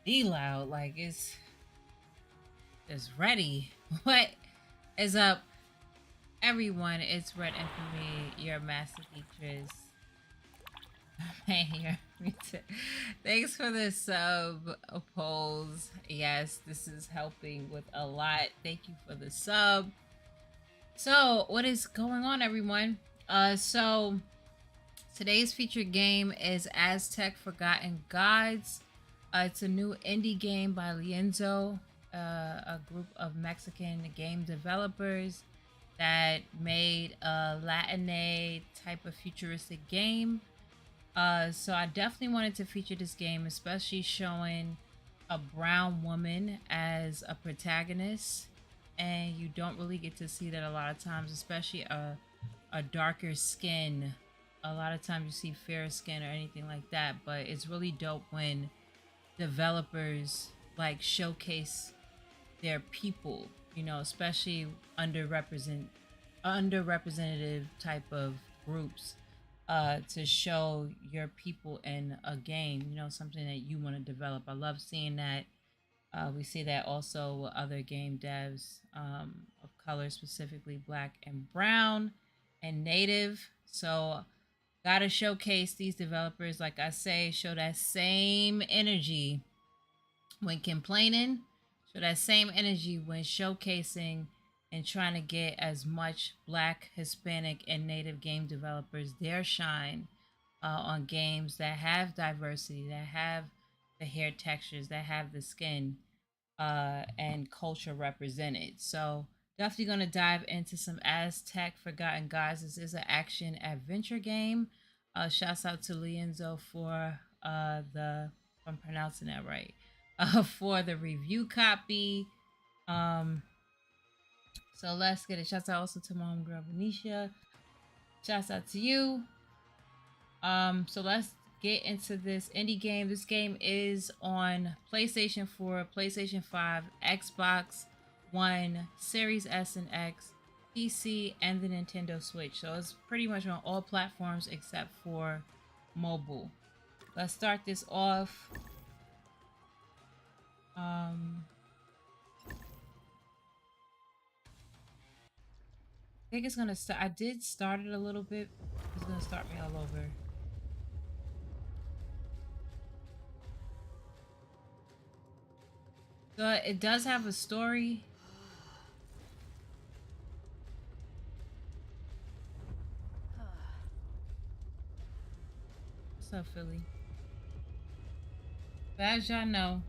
be loud. Like it's ready. What is up, everyone? It's REDinFamy, your master teachers. Man, thanks for the sub polls. Yes, this is helping with a lot. Thank you for the sub. So, what is going on, everyone? So today's featured game is Aztech Forgotten Gods. It's a new indie game by Lienzo, a group of Mexican game developers that made a Latine type of futuristic game. So I definitely wanted to feature this game, especially showing a brown woman as a protagonist. And you don't really get to see that a lot of times, especially a darker skin. A lot of times you see fair skin or anything like that, but it's really dope when developers like showcase their people, you know, especially underrepresented type of groups, to show your people in a game, you know, something that you want to develop. I love seeing that. We see that also with other game devs of color, specifically black and brown and native. So gotta showcase these developers. Like I say, show that same energy when complaining, show that same energy when showcasing and trying to get as much black, Hispanic, and native game developers their shine on games that have diversity, that have the hair textures, that have the skin and culture represented. So definitely going to dive into some Aztec Forgotten Gods. This is an action adventure game. Shouts out to Lienzo for if I'm pronouncing that right, for the review copy. So let's get it. Shouts out also to Mom Girl Venetia. Shouts out to you. So let's get into this indie game. This game is on PlayStation 4, PlayStation 5, Xbox One, Series S and X, PC, and the Nintendo Switch. So it's pretty much on all platforms except for mobile. Let's start this off. I think it's gonna start. I did start it a little bit. It's gonna start me all over. So it does have a story. What's up, Philly? But as y'all know,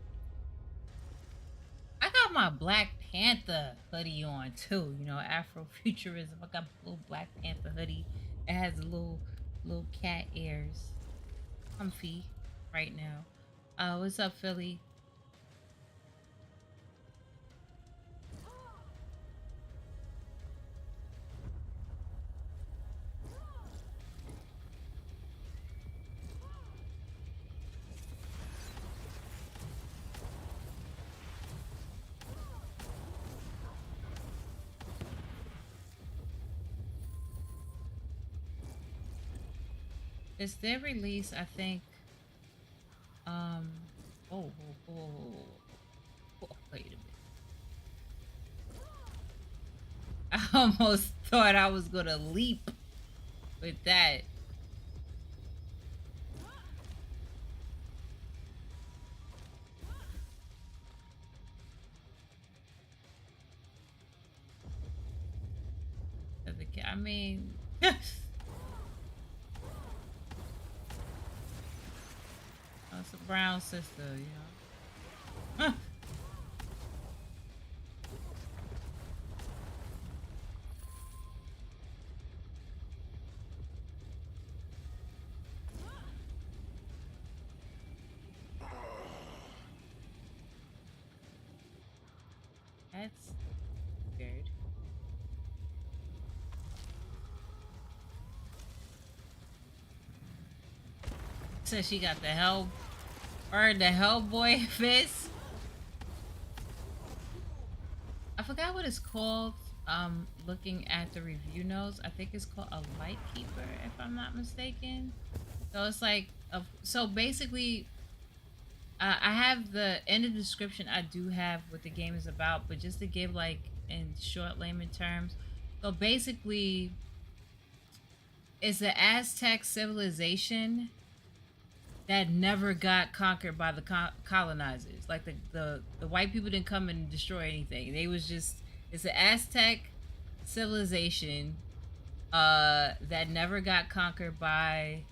I got my Black Panther hoodie on too. You know, Afrofuturism. I got a little Black Panther hoodie. It has a little cat ears. Comfy right now. What's up, Philly? It's their release, I think. Oh, wait a minute. I almost thought I was gonna leap with that. I mean, oh, it's a brown sister, you know. That's weird. So she got the Hellboy fist. I forgot what it's called. Looking at the review notes, I think it's called a light keeper, if I'm not mistaken. So it's like so basically I have in the description. I do have what the game is about, but just to give like in short layman terms. So basically, it's the Aztec civilization that never got conquered by the colonizers. Like the white people didn't come and destroy anything. They was just it's the Aztec civilization that never got conquered by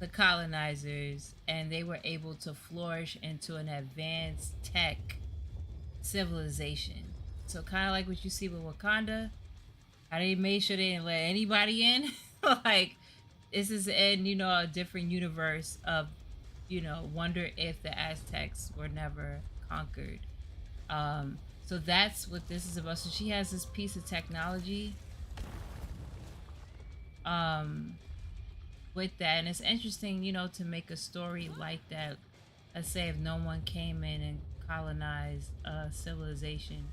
the colonizers, and they were able to flourish into an advanced tech civilization. So kind of like what you see with Wakanda, how they made sure they didn't let anybody in. Like this is in a different universe of wonder if the Aztecs were never conquered. So that's what this is about. So she has this piece of technology with that, and it's interesting to make a story like that. Let's say if no one came in and colonized a civilization,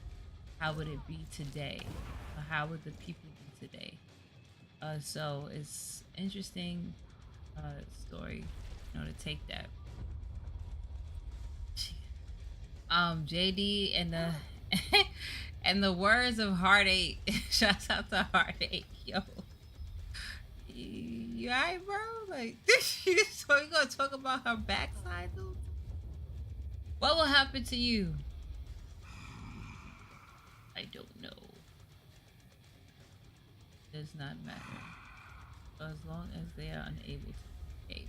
how would it be today? Or how would the people be today? So it's interesting story to take that. JD and the and the words of heartache. Shouts out to heartache, yo. You alright, bro? Like, so you gonna talk about her backside, though? What will happen to you? I don't know. Does not matter. As long as they are unable to escape.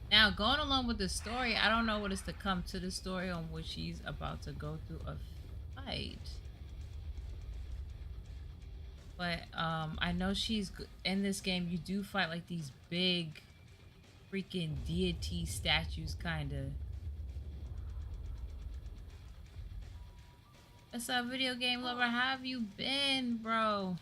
Now, going along with the story, I don't know what is to come to the story on which she's about to go through a fight. But I know she's in this game. You do fight like these big freaking deity statues, kinda. What's up, video game lover? How have you been, bro?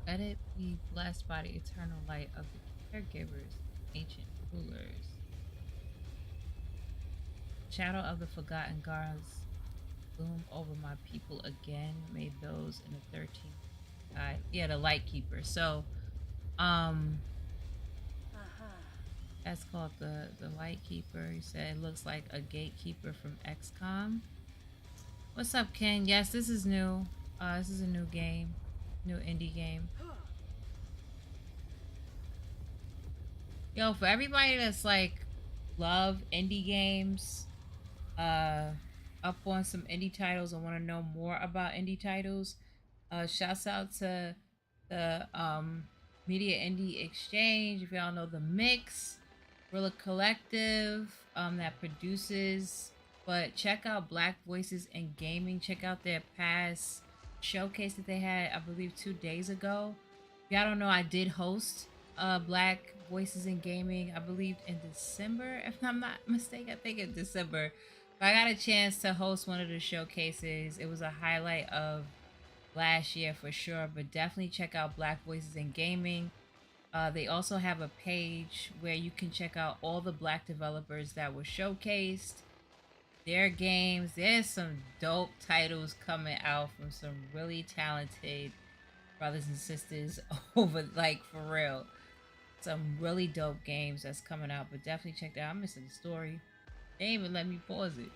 Let it be blessed by the eternal light of the caregivers, ancient rulers. Shadow of the Forgotten Gods loom over my people again. May those in the 13th guide. Yeah, the Light Keeper. So, that's called the Light Keeper. He said it looks like a gatekeeper from XCOM. What's up, Ken? Yes, this is new. This is a new game. New indie game. Yo, for everybody that's like love indie games, up on some indie titles and want to know more about indie titles, shouts out to the Media Indie Exchange. If y'all know the Mix, Gorilla Collective, that produces. But check out Black Voices in Gaming. Check out their past showcase that they had, I believe, 2 days ago. If y'all don't know, I did host Black Voices in Gaming, I believe in December, if I'm not mistaken. I think in December. But I got a chance to host one of the showcases. It was a highlight of last year for sure, but definitely check out Black Voices in Gaming. They also have a page where you can check out all the Black developers that were showcased, their games. There's some dope titles coming out from some really talented brothers and sisters over, like, for real. Some really dope games that's coming out, but definitely check that out. I'm missing the story. They didn't even let me pause it.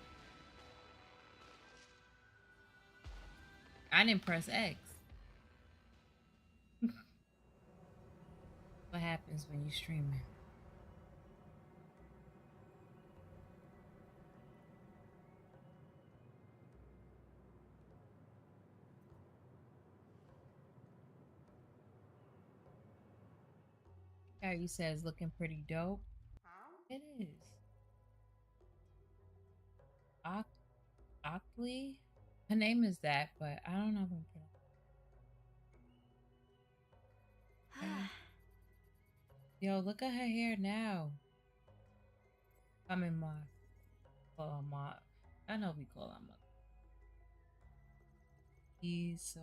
I didn't press X. What happens when you stream it? Carrie says looking pretty dope. It is. Ockley? Her name is that, but I don't know if I'm pronouncing. Yo, look at her hair now. I'm in my call my. I know we call our mother. He's so.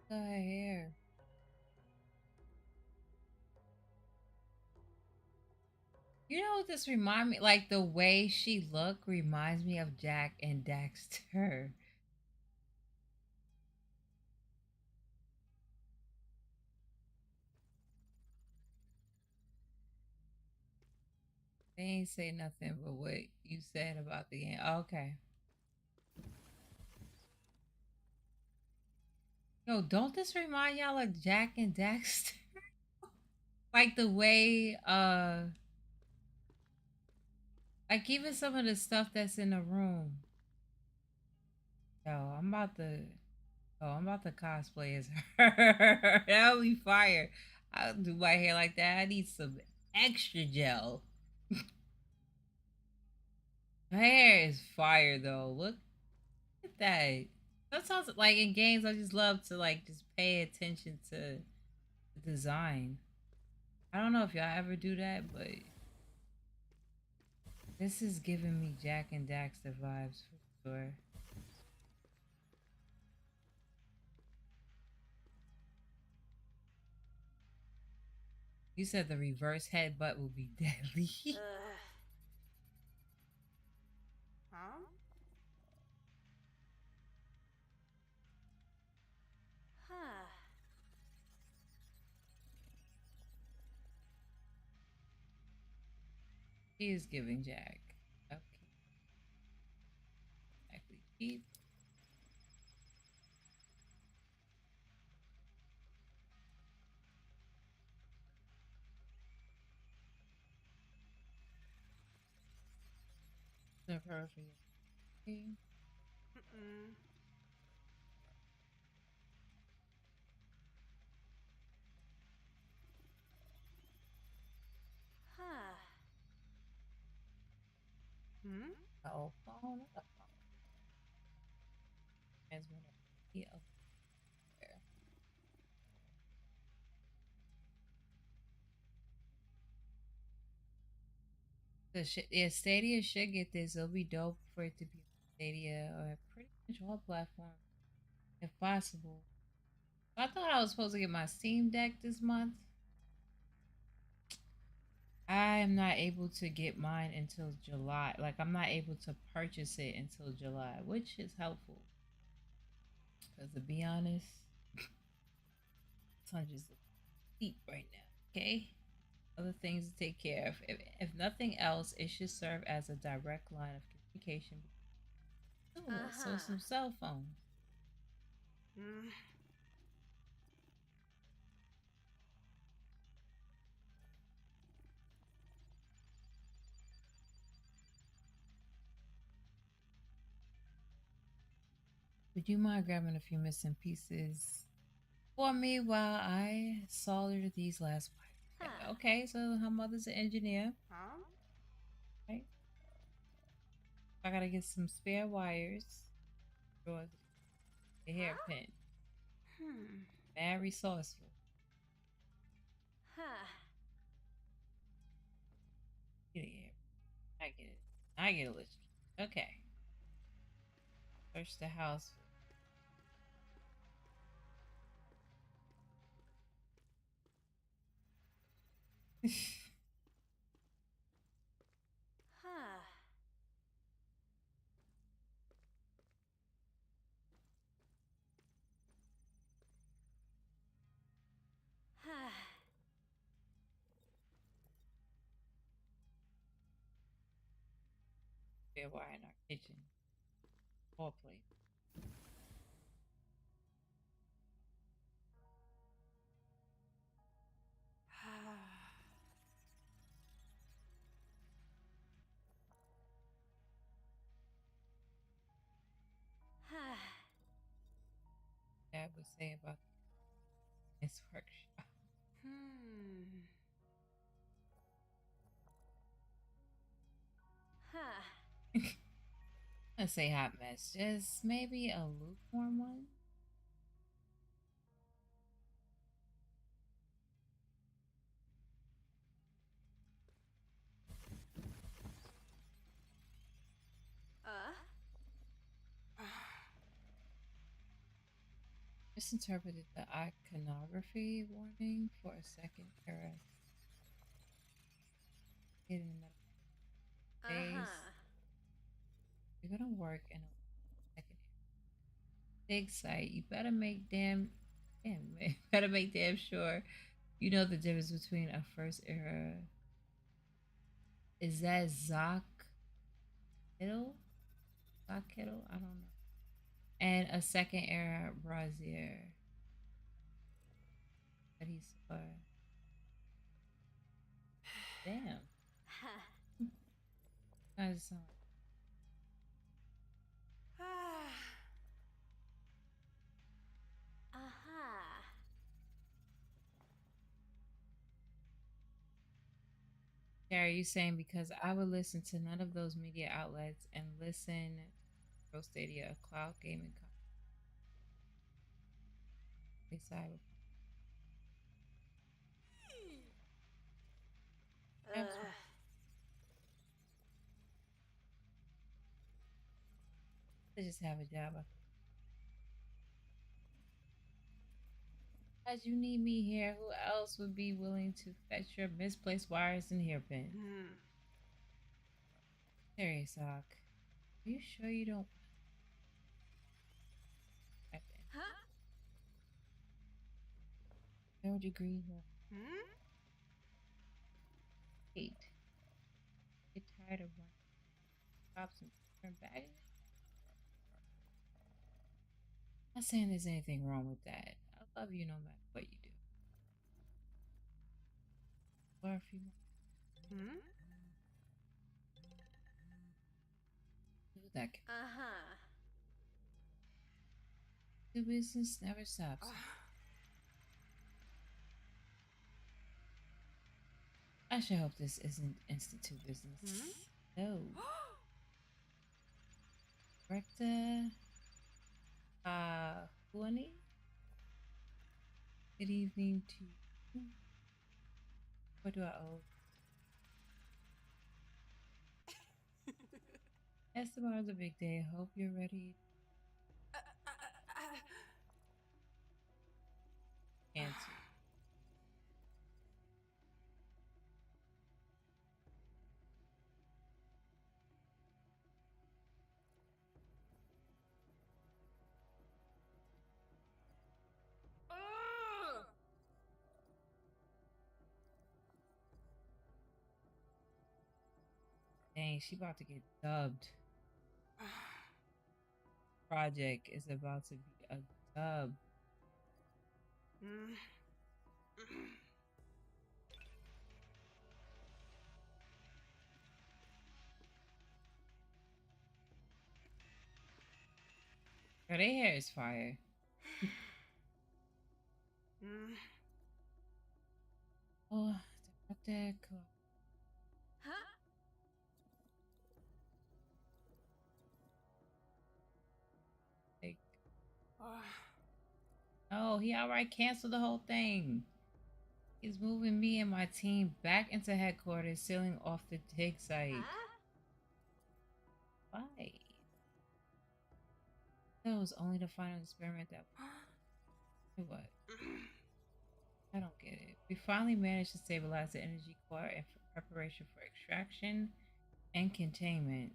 The hair. You know what this remind me? Like the way she look reminds me of Jack and Daxter. They ain't say nothing but what you said about the game. Okay. Yo, don't this remind y'all of Jack and Daxter? Like the way like even some of the stuff that's in the room. Yo, I'm about to cosplay as her. That'll be fire. I'll do my hair like that. I need some extra gel. My hair is fire though. Look at that. Sometimes like in games I just love to like just pay attention to the design. I don't know if y'all ever do that, but this is giving me Jack and Daxter vibes for sure. You said the reverse headbutt will be deadly. Huh? Huh. She is giving Jack. Okay. Exactly. Keep. The perfect. Mm-mm. Huh. Hmm? Oh, phone. Transmitter. Yeah. There. Yeah, Stadia should get this. It'll be dope for it to be Stadia or pretty much all platforms if possible. I thought I was supposed to get my Steam Deck this month. I am not able to get mine until July. Like I'm not able to purchase it until July, which is helpful. Because to be honest, it's just deep right now. Okay, other things to take care of. If nothing else, it should serve as a direct line of communication. Ooh, so Uh-huh. some cell phones. Hmm. Would you mind grabbing a few missing pieces for me while I solder these last wires together? Huh. Okay, so her mother's an engineer. Huh? Right? I gotta get some spare wires for the Huh? hairpin. Hmm. Mad resourceful. Huh. Get it here. I get it. I get a list. Okay. Search the house. Huh. Huh. Spare wire in our kitchen. Four plate. Huh. Dad would say about this workshop. Hmm. Huh. gonna say hot mess. Just maybe a lukewarm one. Misinterpreted the iconography warning for a second era. In the middle days. You're gonna work in a second big site. You better make better make damn sure you know the difference between a first era. Is that Zoc Kittle? Zoc Kittle? I don't know. And a second era brazier that he saw. Damn. That sound Carrie, you saying because I would listen to none of those media outlets and listen to Pro Stadia, a cloud gaming company. They just have a job. As you need me here, who else would be willing to fetch your misplaced wires and hairpins? Serious, Hawk. Are you sure you don't? Third degree. Eight. Get tired of running cops and turn back. I'm not saying there's anything wrong with that. I love you no matter what you do. Or if you do that. The business never stops. I sure hope this isn't Institute business. No. Director Huani? Good evening to you. What do I owe? Yes, tomorrow's a big day. I hope you're ready. Answer. Dang, she about to get dubbed. Project is about to be a dub. Girl, their hair is fire. Oh, the like, oh, he outright canceled the whole thing. He's moving me and my team back into headquarters, sealing off the dig site. Why? That was only the final experiment that. What? I don't get it. We finally managed to stabilize the energy core in preparation for extraction and containment.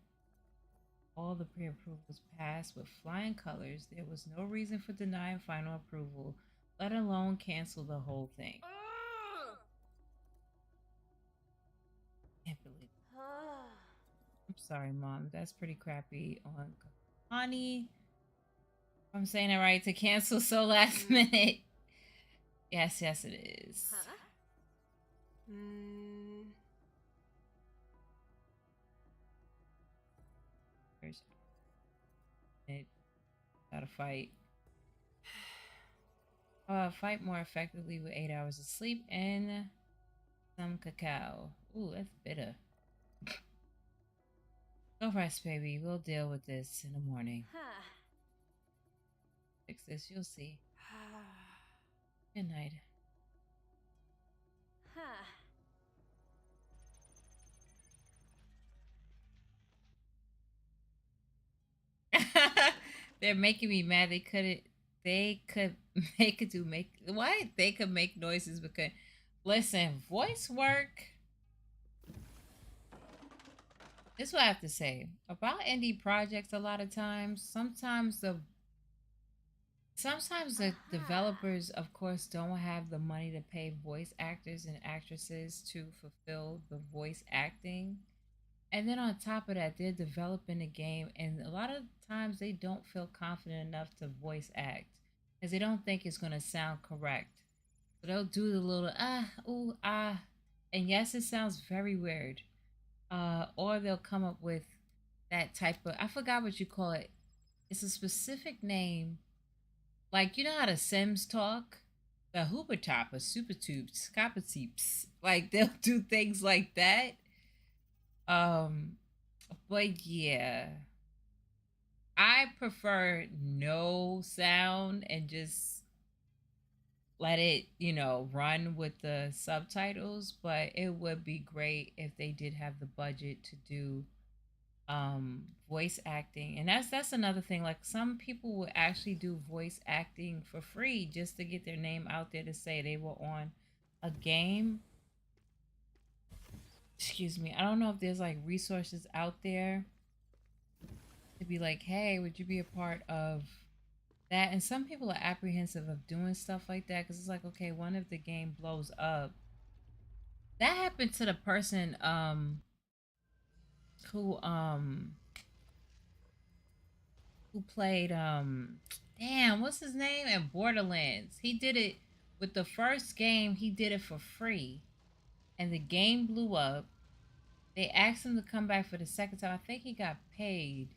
All the pre-approvals passed with flying colors. There was no reason for denying final approval, let alone cancel the whole thing. Can't believe it. I'm sorry, Mom. That's pretty crappy on Honey. I'm saying it right, to cancel so last minute. Yes, it is. It gotta fight. Fight more effectively with 8 hours of sleep and some cacao. Ooh, that's bitter. Go rest, baby. We'll deal with this in the morning. Huh. Fix this, you'll see. Good night. Huh. They're making me mad. They could make what? They could make noises but could listen, voice work. This is what I have to say about indie projects. A lot of times, sometimes the developers, of course, don't have the money to pay voice actors and actresses to fulfill the voice acting. And then on top of that, they're developing a game, and a lot of times they don't feel confident enough to voice act because they don't think it's going to sound correct. So they'll do the little ooh, ah, and yes, it sounds very weird. Or they'll come up with that type of, I forgot what you call it. It's a specific name. Like, you know how the Sims talk? The Hooper Topper, Super Tubes, Copper Teeps. Like, they'll do things like that. Um, but yeah, I prefer no sound and just let it, run with the subtitles. But it would be great if they did have the budget to do voice acting. And that's another thing. Like, some people would actually do voice acting for free just to get their name out there to say they were on a game. Excuse me. I don't know if there's like resources out there to be like, hey, would you be a part of that? And some people are apprehensive of doing stuff like that because it's like, okay, what if the game blows up? That happened to the person who um who played damn, what's his name at Borderlands. He did it with the first game, he did it for free. And the game blew up. They asked him to come back for the second time. I think he got paid.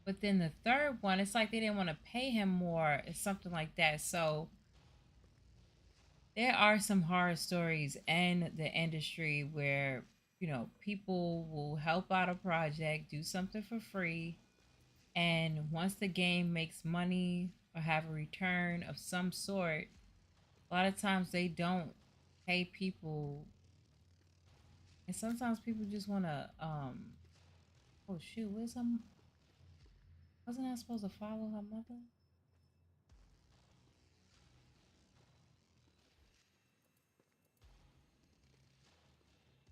But then the third one, it's like they didn't want to pay him more. It's something like that. So there are some horror stories in the industry where, people will help out a project, do something for free. And once the game makes money or have a return of some sort, a lot of times they don't pay people. And sometimes people just want to, oh shoot, where's some, wasn't I supposed to follow her mother?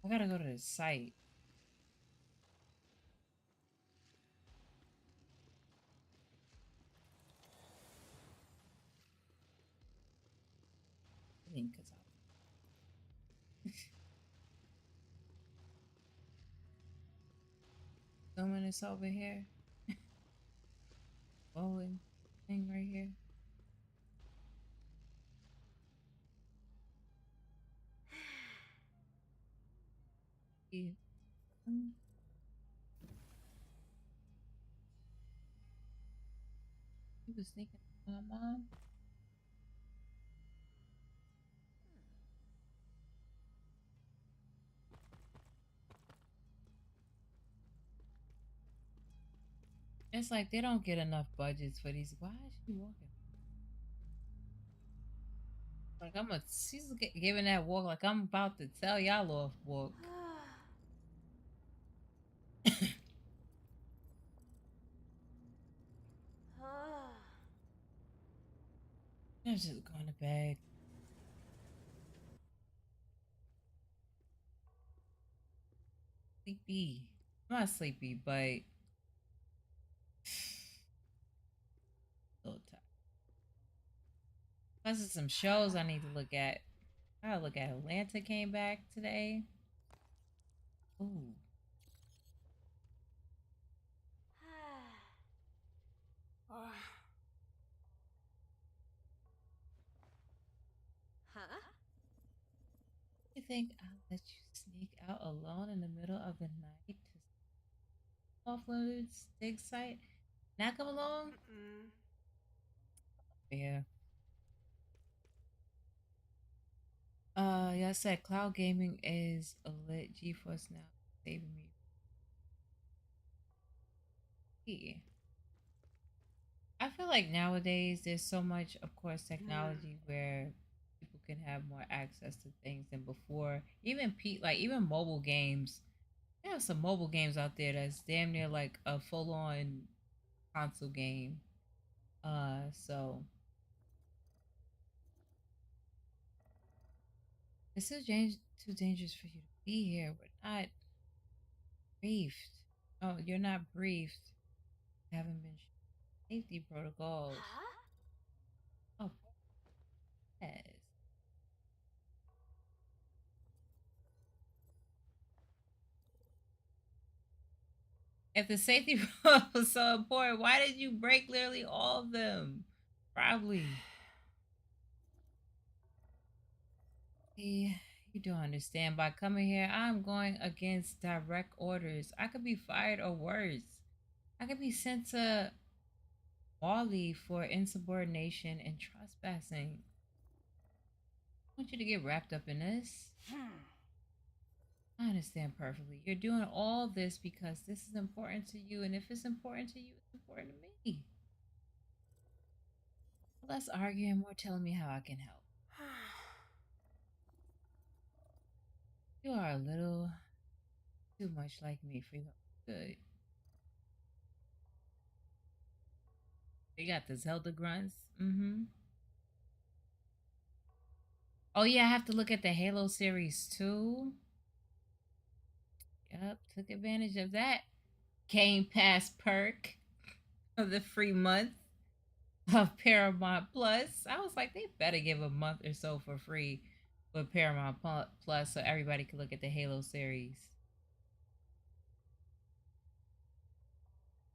I gotta go to the site. I think because I'm zooming this over here. Bowling thing right here. Yeah. He was sneaking on my mom. It's like they don't get enough budgets for these. Why is she walking? Like she's giving that walk like I'm about to tell y'all off walk. I'm just going to bed. Sleepy. I'm not sleepy, but a little tired. Plus, there's some shows I need to look at. I gotta look at Atlanta came back today. Ooh. Huh? You think I'll let you sneak out alone in the middle of the night to offload dig site? Not come along? Yeah. Yeah, I said cloud gaming is a lit GeForce now saving me. Yeah. I feel like nowadays there's so much, of course, technology where people can have more access to things than before. Even like even mobile games. There are some mobile games out there that's damn near like a full on console game. So it's too dangerous for you to be here. We're not briefed. Oh, you're not briefed. Haven't been safety protocols. Huh? Oh, yes. If the safety was so important, why did you break literally all of them? Probably. See, you don't understand. By coming here, I'm going against direct orders. I could be fired or worse. I could be sent to Wally for insubordination and trespassing. I want you to get wrapped up in this. I understand perfectly. You're doing all this because this is important to you, and if it's important to you, it's important to me. Less arguing, more telling me how I can help. You are a little too much like me for your good. You got the Zelda grunts. Mm-hmm. Oh yeah, I have to look at the Halo series too. Yep, took advantage of that Game Pass perk of the free month of Paramount Plus. I was like, they better give a month or so for free with Paramount Plus so everybody could look at the Halo series.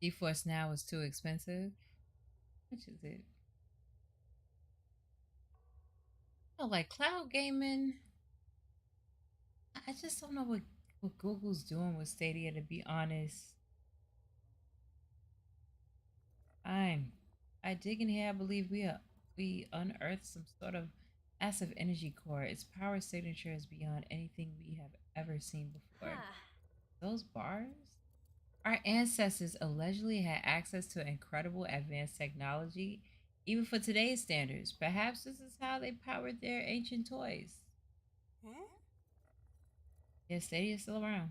GeForce Now is too expensive. Which is it? Oh, like cloud gaming. I just don't know what Google's doing with Stadia, to be honest. I dig in here. I believe we unearthed some sort of massive energy core. Its power signature is beyond anything we have ever seen before. Those bars? Our ancestors allegedly had access to incredible advanced technology, even for today's standards. Perhaps this is how they powered their ancient toys. Yeah, Stadia's still around.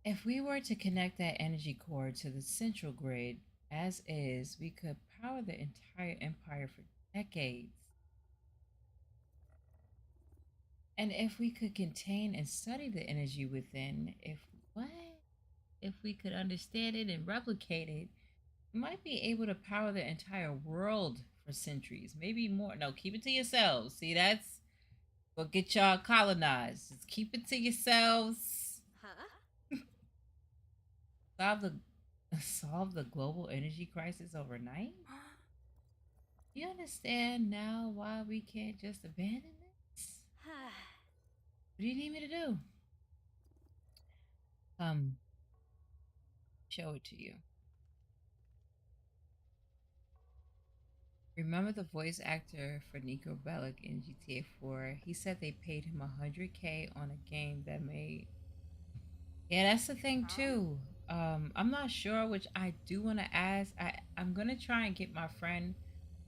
If we were to connect that energy core to the central grid, as is, we could power the entire empire for decades. And if we could contain and study the energy within, what? If we could understand it and replicate it, we might be able to power the entire world for centuries, maybe more. No, keep it to yourselves. See, that's what get y'all colonized. Just keep it to yourselves. Huh? solve the solve the global energy crisis overnight? You understand now why we can't just abandon this? What do you need me to do? Show it to you. Remember the voice actor for Nico Bellic in GTA 4? He said they paid him 100K on a game that made. Yeah, that's the thing too. I'm not sure, which I do want to ask. I'm gonna try and get my friend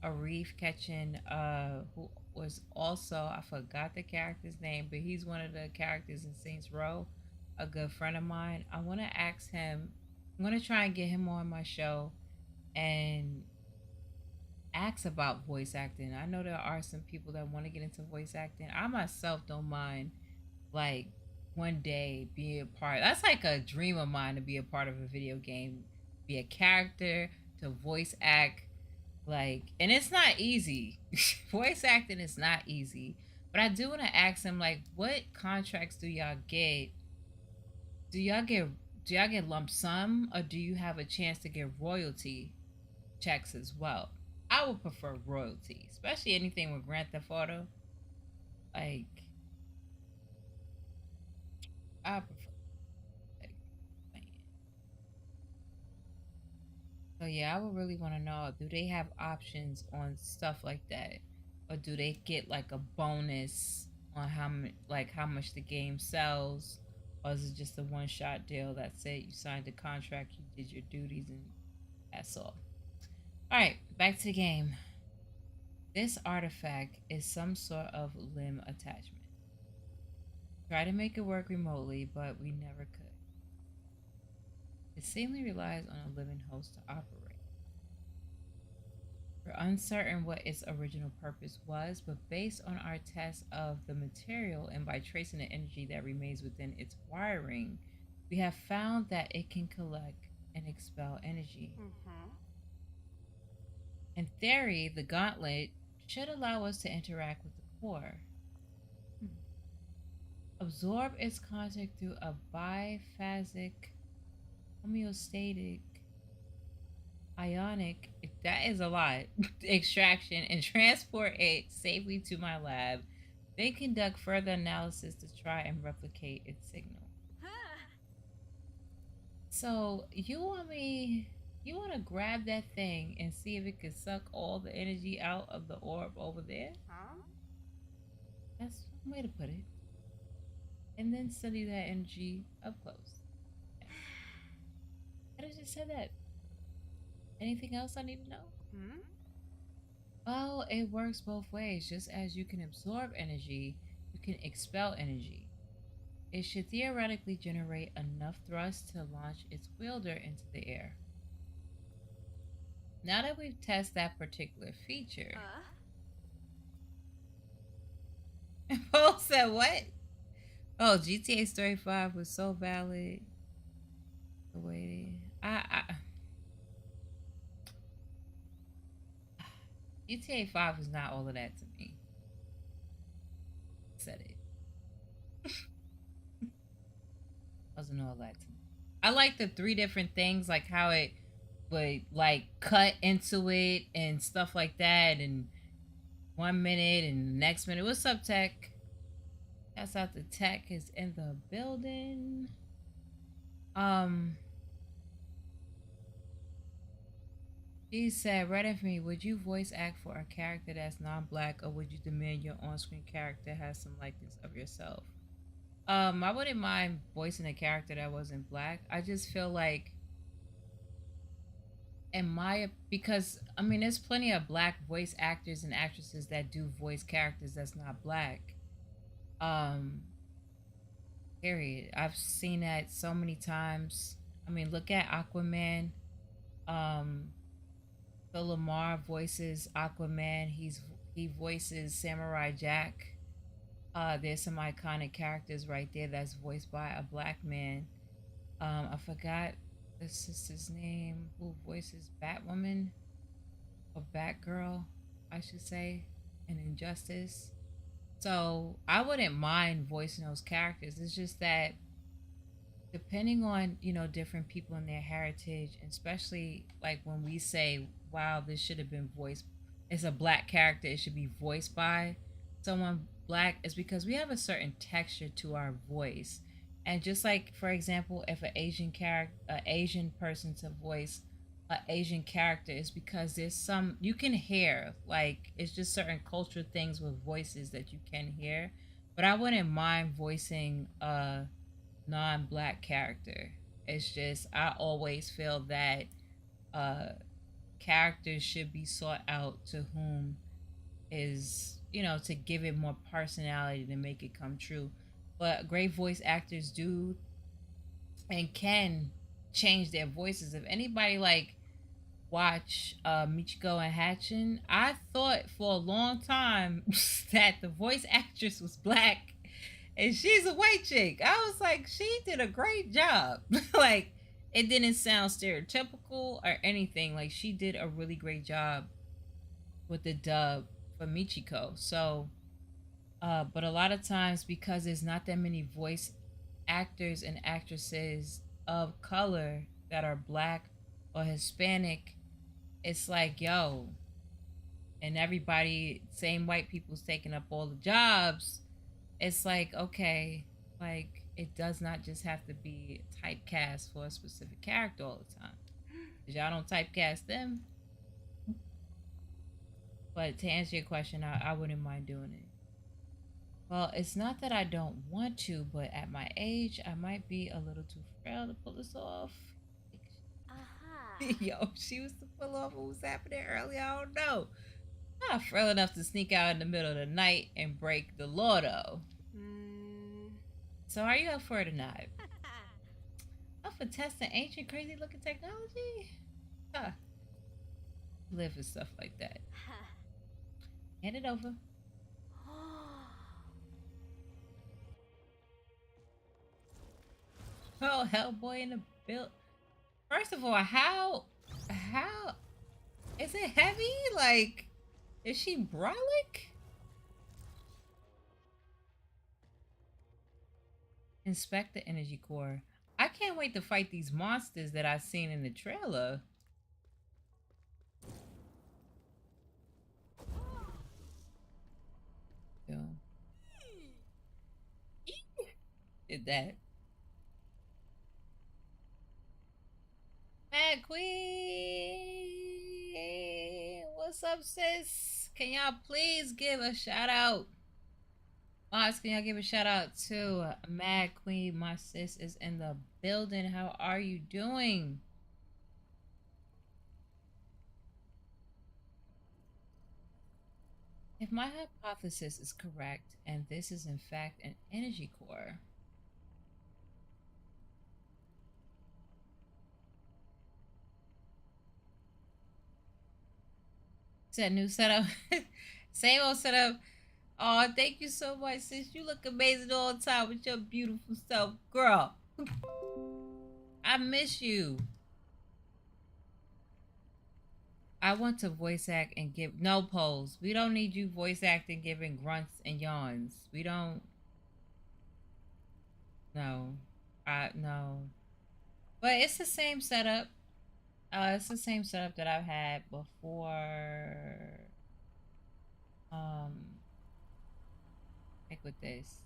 Arif Ketchen, who was also, I forgot the character's name, but he's one of the characters in Saints Row, a good friend of mine. I want to ask him. I'm gonna try and get him on my show and ask about voice acting. I know there are some people that want to get into voice acting. I myself don't mind, like, one day being a part. That's like a dream of mine, to be a part of a video game, be a character, to voice act. Like, and it's not easy. Voice acting is not easy. But I do want to ask him, like, what contracts do y'all get? Do y'all get lump sum, or do you have a chance to get royalty checks as well? I would prefer royalty, especially anything with Grand Theft Auto. Like, I prefer. Like, so yeah, I would really want to know: do they have options on stuff like that, or do they get like a bonus on how much the game sells, Or is it just a one-shot deal that said you signed a contract, you did your duties, and that's all? Alright, back to the game. This artifact is some sort of limb attachment. Try to make it work remotely, but we never could. It seemingly relies on a living host to operate. We're uncertain what its original purpose was, but based on our test of the material and by tracing the energy that remains within its wiring, we have found that it can collect and expel energy. In theory, the gauntlet should allow us to interact with the core. Absorb its content through a biphasic, homeostatic, ionic, that is a lot, extraction and transport it safely to my lab, then conduct further analysis to try and replicate its signal. So you want to grab that thing and see if it can suck all the energy out of the orb over there? That's one way to put it. And then study that energy up close. I just said that. Anything else I need to know? Well, it works both ways. Just as you can absorb energy, you can expel energy. It should theoretically generate enough thrust to launch its wielder into the air. Now that we've tested that particular feature... Paul said what? Oh, GTA Story 5 was so valid. The way GTA 5 was not all of that to me. Said it. Wasn't all that to me. I like the 3 different things, like how it would like cut into it and stuff like that, and 1 minute and the next minute. What's up, Tech? That's out. The Tech is in the building. She said, REDinFamy, would you voice act for a character that's non-black, or would you demand your on-screen character has some likeness of yourself? I wouldn't mind voicing a character that wasn't black. I just feel like, because I mean, there's plenty of black voice actors and actresses that do voice characters that's not black. Period. I've seen that so many times. I mean, look at Aquaman. Phil Lamar voices Aquaman. He voices Samurai Jack. There's some iconic characters right there that's voiced by a black man. I forgot the sister's name who voices Batwoman, or Batgirl, I should say, in Injustice. So I wouldn't mind voicing those characters. It's just that depending on, you know, different people and their heritage, especially like when we say, wow, this should have been voiced, it's a black character, it should be voiced by someone black, is because we have a certain texture to our voice. And just like, for example, if an Asian person to voice an Asian character, is because there's some, you can hear, like, it's just certain cultural things with voices that you can hear. But I wouldn't mind voicing a non-black character. It's just, I always feel that characters should be sought out to whom is, you know, to give it more personality to make it come true. But great voice actors do and can change their voices. If anybody like watch Michiko and Hatchin, I thought for a long time that the voice actress was black and she's a white chick. I was like, she did a great job. Like, it didn't sound stereotypical or anything. Like, she did a really great job with the dub for Michiko. So but a lot of times, because there's not that many voice actors and actresses of color that are black or Hispanic, it's like, yo, and everybody, same white people's taking up all the jobs. It's like, okay, like, it does not just have to be typecast for a specific character all the time. Because y'all don't typecast them. But to answer your question, I wouldn't mind doing it. Well, it's not that I don't want to, but at my age, I might be a little too frail to pull this off. Aha. Yo, she was to pull off what was happening earlier. I don't know. Not frail enough to sneak out in the middle of the night and break the law, though. Hmm. So, are you up for it or not? Up for testing ancient, crazy-looking technology? Huh. Live for stuff like that. Hand it over. Oh, Hellboy in the build. First of all, how is it heavy? Like, is she brolic? Inspect the energy core. I can't wait to fight these monsters that I've seen in the trailer. So, did that. Mad Queen, what's up, sis? Can y'all please give a shout out? Mods, can y'all give a shout out to Mad Queen? My sis is in the building. How are you doing? If my hypothesis is correct, and this is in fact an energy core, said new setup, same old setup. Oh, thank you so much, sis. You look amazing all the time with your beautiful self, girl. I miss you. I want to voice act and give no polls. We don't need you voice acting, giving grunts and yawns. We don't. No, no. But it's the same setup. It's the same setup that I've had before. Like with this,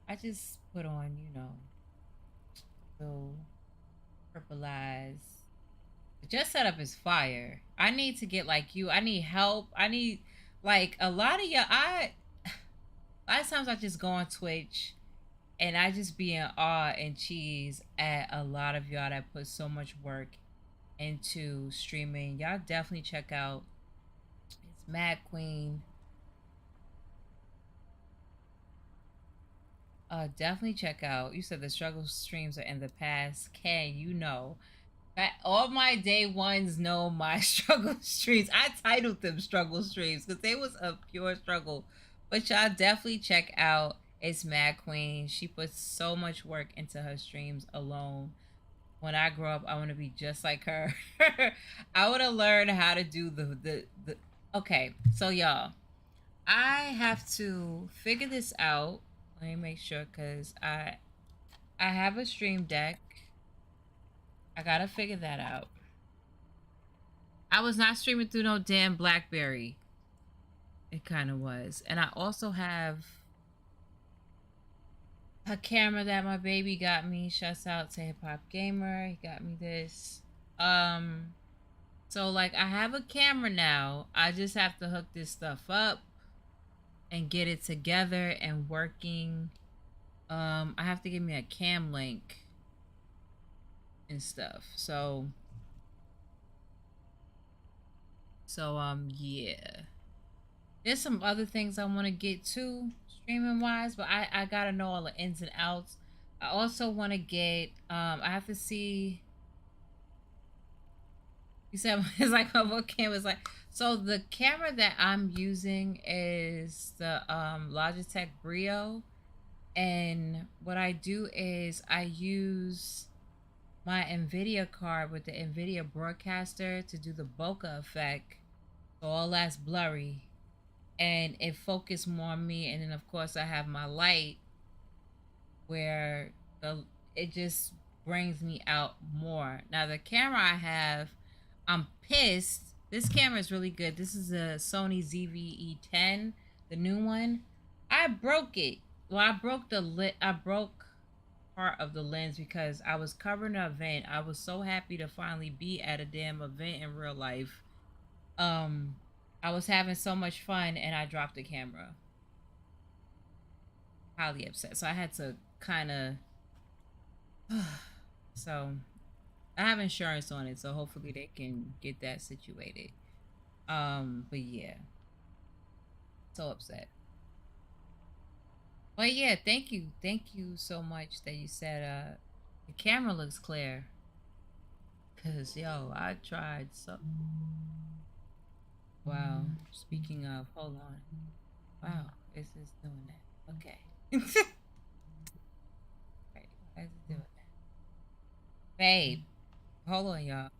I just put on, little purple eyes. The just setup is fire. I need to get like you. I need help. I need like a lot of y'all. A lot of times I just go on Twitch and I just be in awe and cheese at a lot of y'all that put so much work into streaming. Y'all definitely check out. It's Mad Queen. Definitely check out. You said the struggle streams are in the past. Can you know? All my day ones know my struggle streams. I titled them struggle streams because they was a pure struggle. But y'all definitely check out It's Mad Queen. She puts so much work into her streams alone. When I grow up, I want to be just like her. I want to learn how to do the. Okay, so y'all, I have to figure this out. Let me make sure because I have a stream deck. I gotta figure that out. I was not streaming through no damn BlackBerry. It kind of was. And I also have a camera that my baby got me. Shouts out to Hip Hop Gamer. He got me this. So like I have a camera now. I just have to hook this stuff up and get it together and working. I have to give me a cam link and stuff. So yeah. There's some other things I want to get to streaming wise, but I gotta know all the ins and outs. I also want to get I have to see. You said it's like what camera is like. So the camera that I'm using is the Logitech Brio, and what I do is I use my NVIDIA card with the NVIDIA broadcaster to do the bokeh effect, so all that's blurry and it focused more on me. And then of course I have my light where it just brings me out more. Now the camera I have, I'm pissed. This camera is really good. This is a Sony ZV-E10, the new one. I broke it. Well, I broke part of the lens because I was covering an event. I was so happy to finally be at a damn event in real life. I was having so much fun and I dropped the camera. Highly upset. So I had to kind of. So I have insurance on it, so hopefully they can get that situated. But yeah, so upset. But yeah, thank you so much that you said the camera looks clear. Cause yo, I tried so. Wow. Speaking of, hold on. Wow, it's just doing that. Okay. Right, why is it doing that? Babe, hold on, y'all.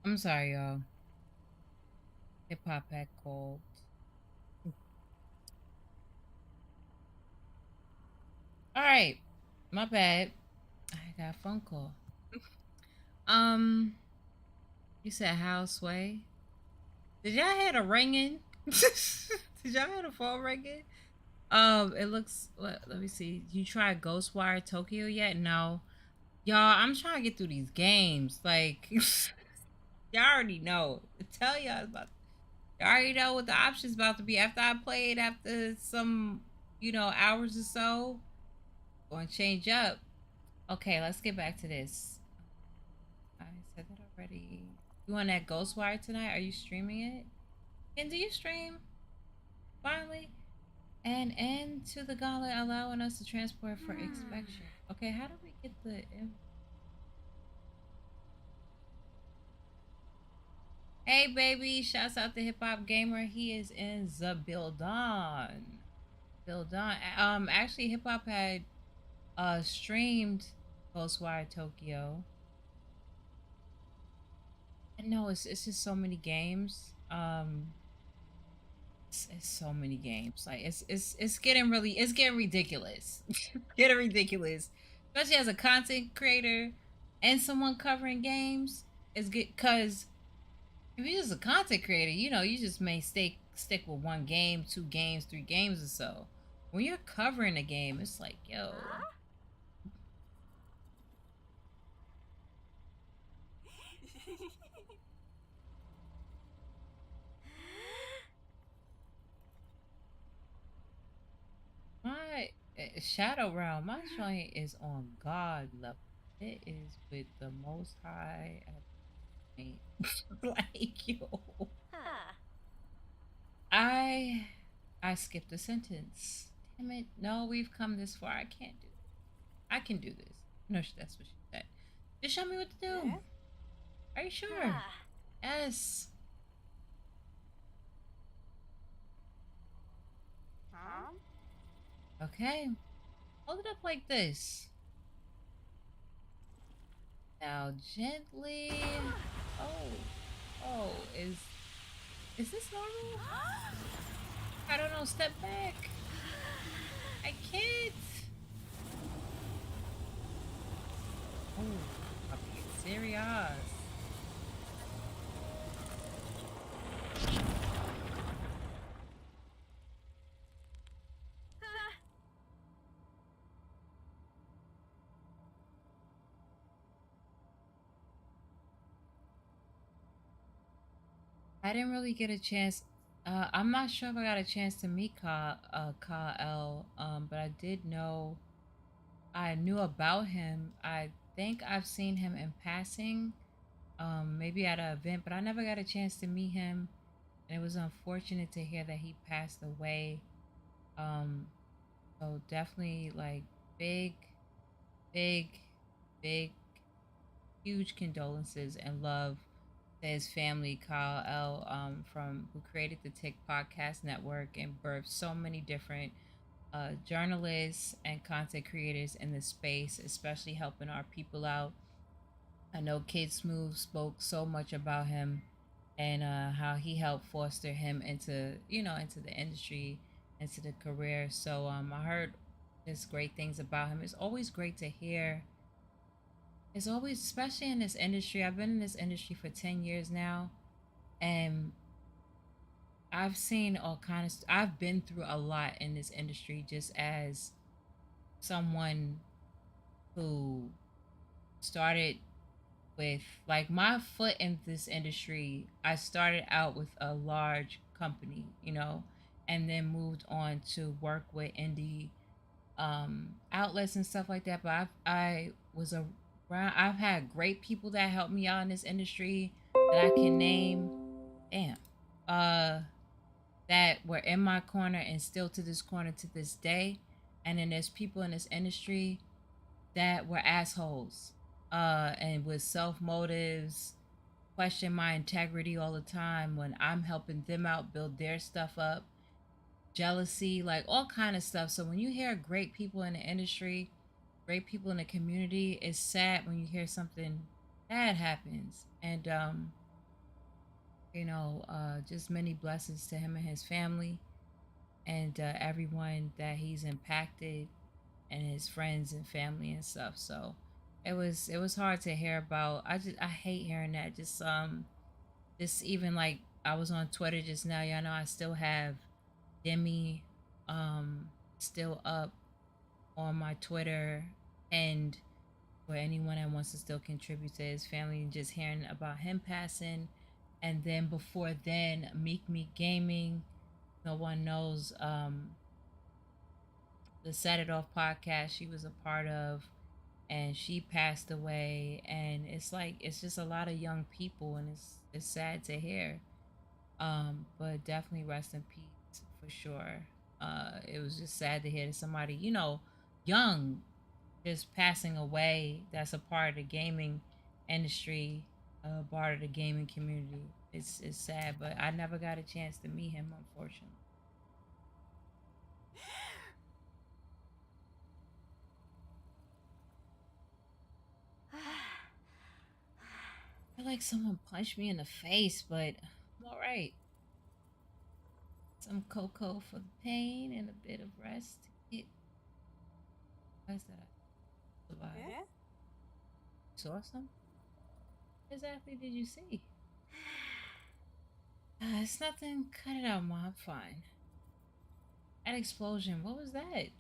I'm sorry, y'all. Hip hop had called. All right, my bad. I got a phone call. Um, you said houseway. Did y'all hear the ringing? Did y'all hear the phone ringing? It looks. Let me see. You tried Ghostwire Tokyo yet? No, y'all. I'm trying to get through these games. Like, y'all already know. Tell y'all about. Y'all already know what the options about to be after I played. After some, hours or so, going to change up. Okay, let's get back to this. I said that already. You on that Ghostwire tonight? Are you streaming it? And do you stream? Finally? And end to the gauntlet, allowing us to transport for inspection. Okay, how do we get the... Hey, baby. Shouts out to Hip Hop Gamer. He is in the building. Actually, Hip Hop had streamed Ghostwire Tokyo. And no, it's just so many games. It's so many games. Like it's getting ridiculous. Getting ridiculous. Especially as a content creator and someone covering games. It's good because if you're just a content creator, you just may stick with one game, two games, three games or so. When you're covering a game, it's like, yo. My Shadow Realm, my joint is on God level. It is with the most high at the point. Like, yo. I I skipped a sentence. Damn it. No, we've come this far. I can't do this. I can do this. No, that's what she said. Just show me what to do. Are you sure? Yes. Okay. Hold it up like this. Now gently. Oh, is this normal? I don't know, step back. I can't. Oh, I'm being serious. I didn't really get a chance. I'm not sure if I got a chance to meet Kyle, but I did know. I knew about him. I think I've seen him in passing, maybe at an event, but I never got a chance to meet him. And it was unfortunate to hear that he passed away. Um, so definitely like big, big, big, huge condolences and love to his family, Kyle L. From who created the Tick Podcast Network and birthed so many different journalists and content creators in this space, especially helping our people out. I know Kid Smooth spoke so much about him and how he helped foster him into, into the industry, into the career. So I heard just great things about him. It's always great to hear. It's always, especially in this industry. I've been in this industry for 10 years now, and I've seen all kinds of. I've been through a lot in this industry, just as someone who started with like my foot in this industry. I started out with a large company, and then moved on to work with indie outlets and stuff like that. But I was around. I've had great people that helped me out in this industry that I can name. Damn. That were in my corner and still to this corner to this day. And then there's people in this industry that were assholes, and with self motives, question my integrity all the time when I'm helping them out build their stuff up, jealousy, like all kind of stuff. So when you hear great people in the industry, great people in the community, it's sad when you hear something bad happens. And just many blessings to him and his family, and everyone that he's impacted, and his friends and family and stuff. So it was hard to hear about. I hate hearing that. Just even like I was on Twitter just now. Y'all know I still have Demi still up on my Twitter, and for anyone that wants to still contribute to his family, and just hearing about him passing. And then before then, Meek Gaming, no one knows, the Set It Off podcast she was a part of, and she passed away. And it's like it's just a lot of young people, and it's sad to hear. But definitely rest in peace for sure. It was just sad to hear that somebody, young, just passing away. That's a part of the gaming industry, part of the gaming community. It's sad, but I never got a chance to meet him, unfortunately. I feel like someone punched me in the face, but I'm all right. Some cocoa for the pain and a bit of rest. What's that? Survive. Saw some? What exactly did you see? It's nothing. Cut it out, Mom. I'm fine. That explosion. What was that?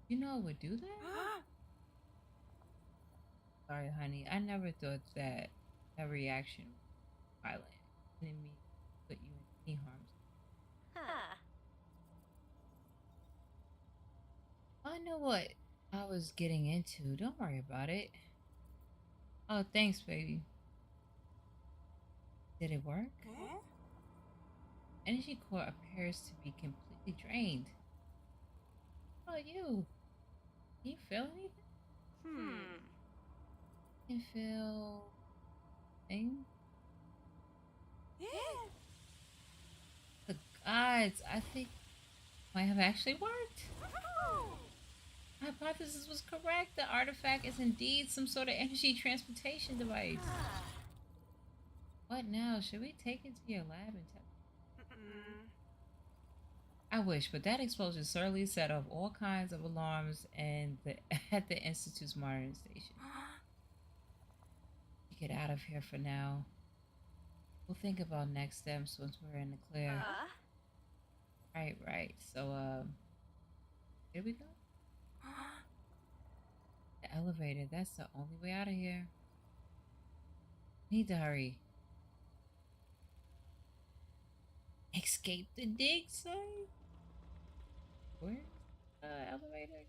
You know it would do that? Sorry, honey. I never thought that reaction was violent. Didn't mean to put you in any harm. I know what I was getting into. Don't worry about it. Oh, thanks, baby. Did it work? Energy core appears to be completely drained. How about you? Can you feel anything? Can you feel things? The gods, I think might have actually worked. My hypothesis was correct. The artifact is indeed some sort of energy transportation device. What now? Should we take it to your lab and test? I wish, but that explosion certainly set off all kinds of alarms and at the Institute's monitoring station. Get out of here for now. We'll think about next steps once we're in the clear. Right. So, here we go. The elevator, that's the only way out of here. Need to hurry. Escape the dig site? Where's the elevator again?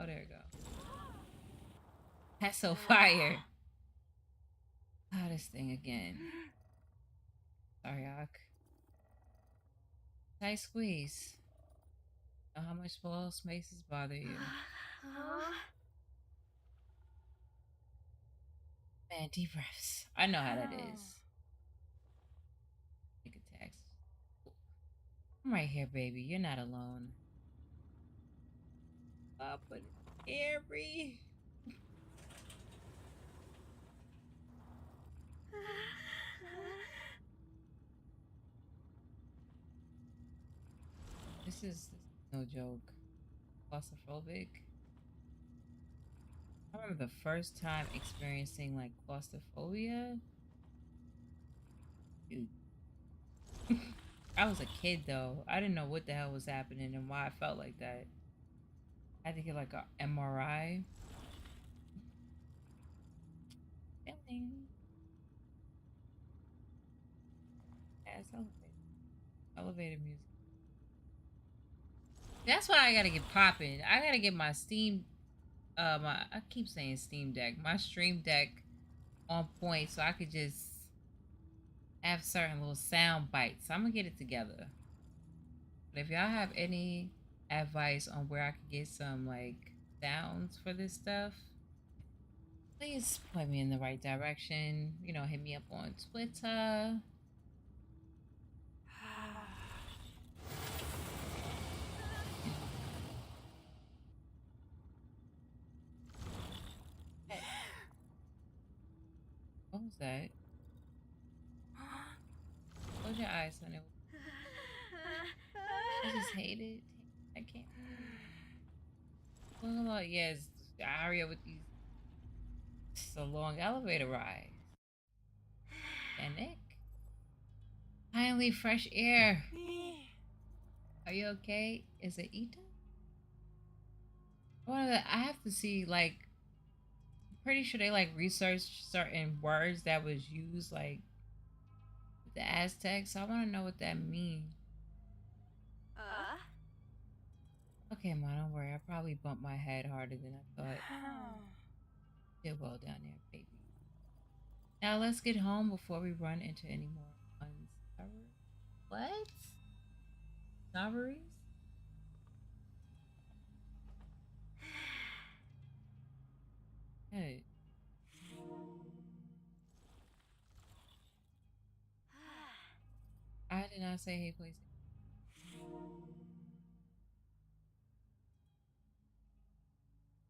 Oh, there we go. That's so fire. Ah, this thing again. Sorry, Ak. Tight squeeze. Know how much wall spaces bother you. Man, deep breaths. I know how that is. Take attacks. I'm right here, baby. You're not alone. Oh, but it's scary. This is no joke. Claustrophobic. I remember the first time experiencing like claustrophobia. Dude. I was a kid though. I didn't know what the hell was happening and why I felt like that. I had to get like a MRI. Feeling. Ass elevator music. That's why I gotta get popping. I gotta get my Steam I keep saying Steam Deck, my Stream Deck on point so I could just have certain little sound bites. So I'm gonna get it together. But if y'all have any advice on where I could get some like sounds for this stuff, please point me in the right direction. You know, hit me up on Twitter. What was that? Close your eyes, honey. I just hate it. I can't. Well, yes, hurry up with these. It's a long elevator ride. And Nick, finally fresh air. Are you okay? Is it Ita? I have to see. Like, I'm pretty sure they like researched certain words that was used like with the Aztecs. So I want to know what that means. Okay, Ma, don't worry. I probably bumped my head harder than I thought. Did well down there, baby. Now let's get home before we run into any more What? Strawberries? Hey. I did not say hey, please.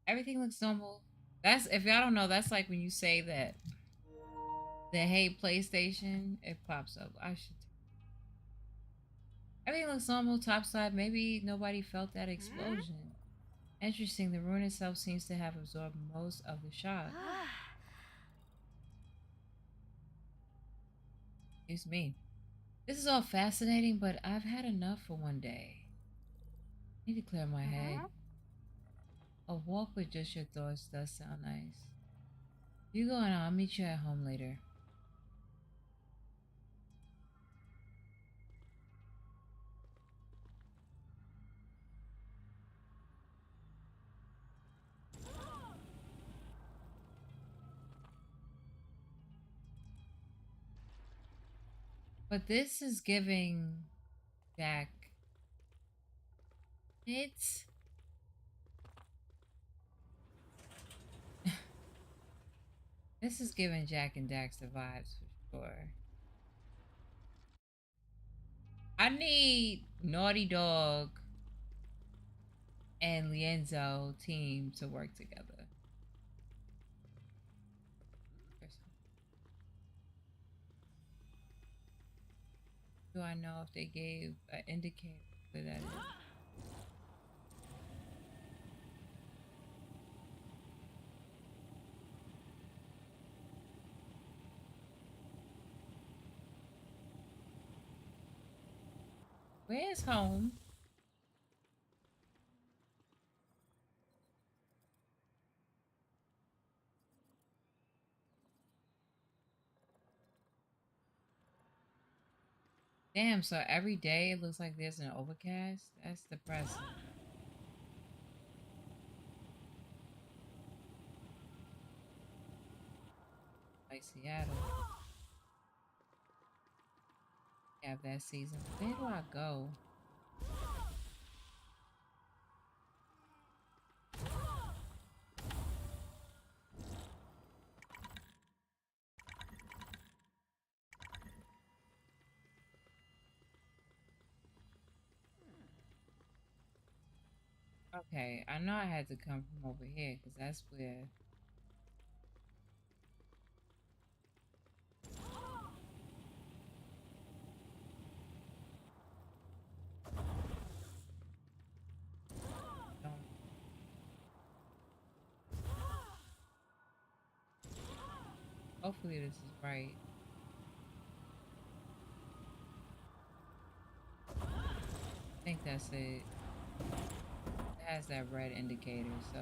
Everything looks normal. That's, if y'all don't know, that's like when you say that the hey PlayStation, it pops up. I should. Everything looks normal topside. Maybe nobody felt that explosion. Interesting, the ruin itself seems to have absorbed most of the shock. Excuse me. This is all fascinating, but I've had enough for one day. I need to clear my head. A walk with just your thoughts does sound nice. You go and I'll meet you at home later. But this is giving Jack. It's this is giving Jack and Dax the vibes for sure. I need Naughty Dog and Lienzo team to work together. Do I know if they gave an indicator for that? Where's home? Damn, so every day it looks like there's an overcast? That's depressing. Like Seattle. Have that season. Where do I go? Okay, I know I had to come from over here because that's where. Hopefully this is right. I think that's it. It has that red indicator, so.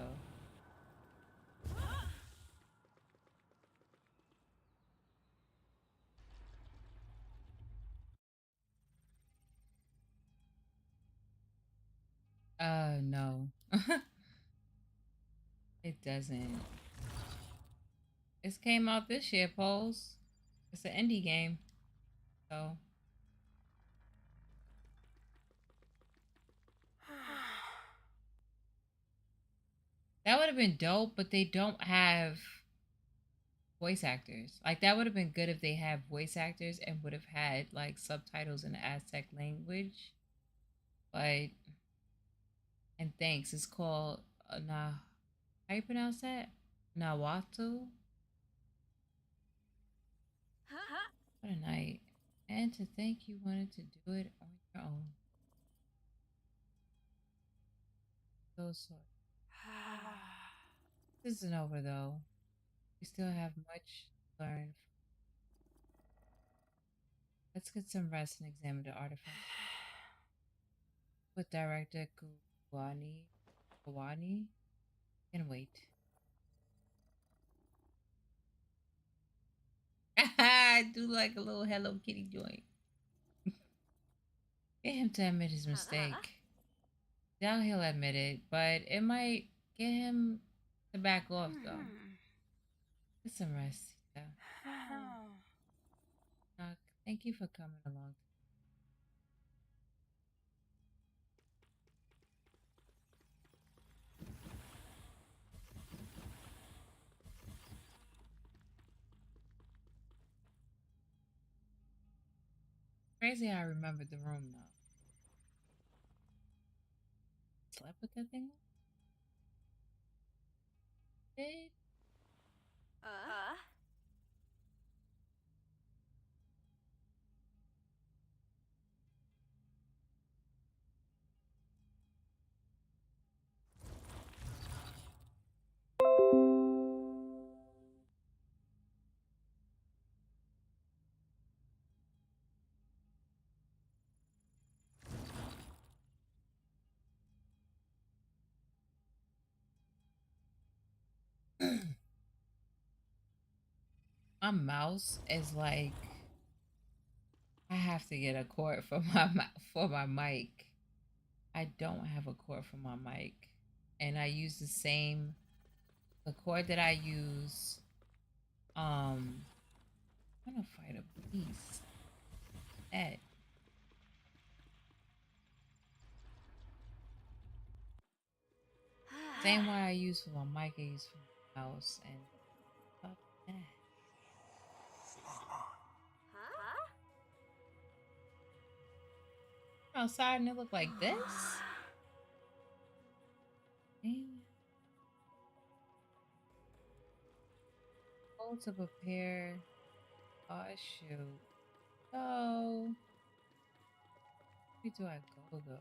No. It doesn't. This came out this year, Pose. It's an indie game. So. That would have been dope, but they don't have voice actors. Like, that would have been good if they had voice actors and would have had, like, subtitles in the Aztec language. But, and thanks, it's called, how you pronounce that? Nawatu? What a night. And to think you wanted to do it on your own. So sorry. This isn't over though. We still have much to learn. Let's get some rest and examine the artifact. With director Kawani can wait. I do like a little Hello Kitty joint. Get him to admit his mistake. Now he'll admit it, but it might get him to back off though. Get some rest. Doc, thank you for coming along. Crazy how I remembered the room though. Slept with that thing? Did? My mouse is like I have to get a cord for my mic. I don't have a cord for my mic, and I use the cord that I use. I'm gonna fight a beast, That. Same way I use for my mic, I use for my mouse, and fuck that. Outside and it look like this? Damn. Hold to prepare. Oh shoot. So where do I go though?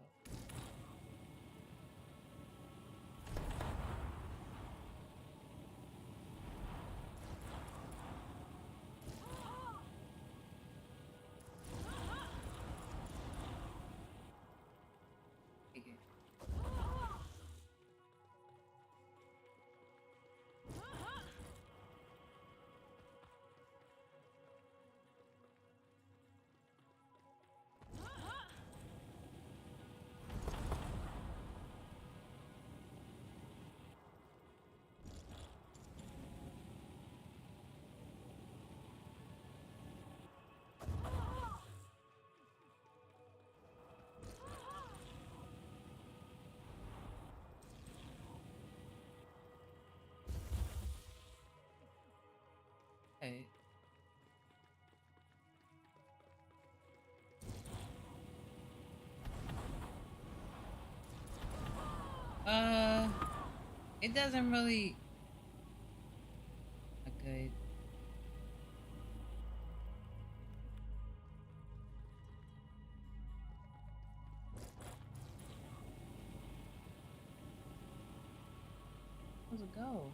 Hey. It doesn't really look good. Where's it go?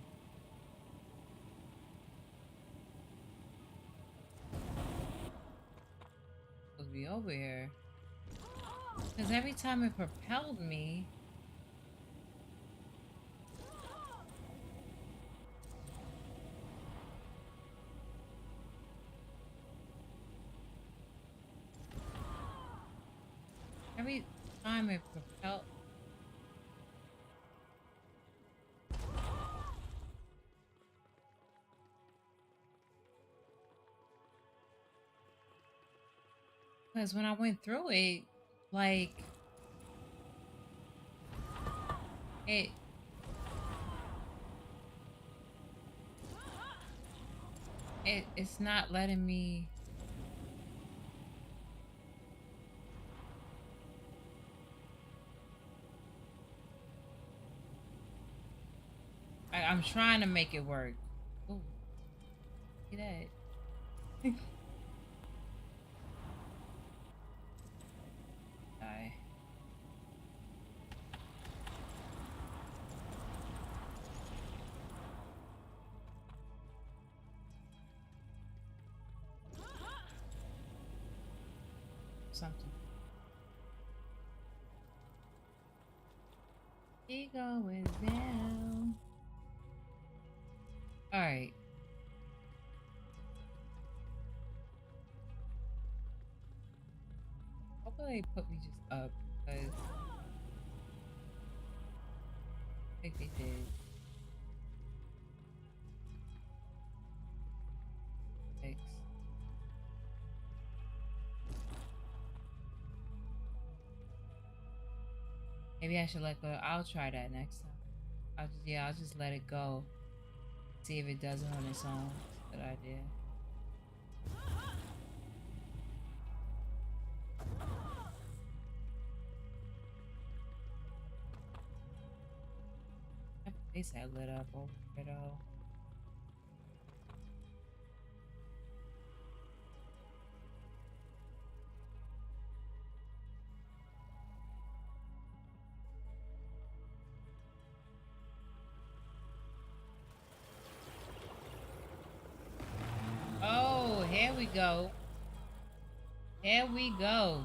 Supposed to be over here. Because every time it propelled me. Every time it propelled. Because when I went through it, like, it's not letting me. I'm trying to make it work. Ooh, look at that. Die. Something. He going down. All right. Hopefully they put me just up because I think they did. Thanks. Maybe I should let go. I'll try that next time. I'll just let it go. See if it does it on its own. Good idea. That place had lit up over it all. Oh, here we go. Here we go.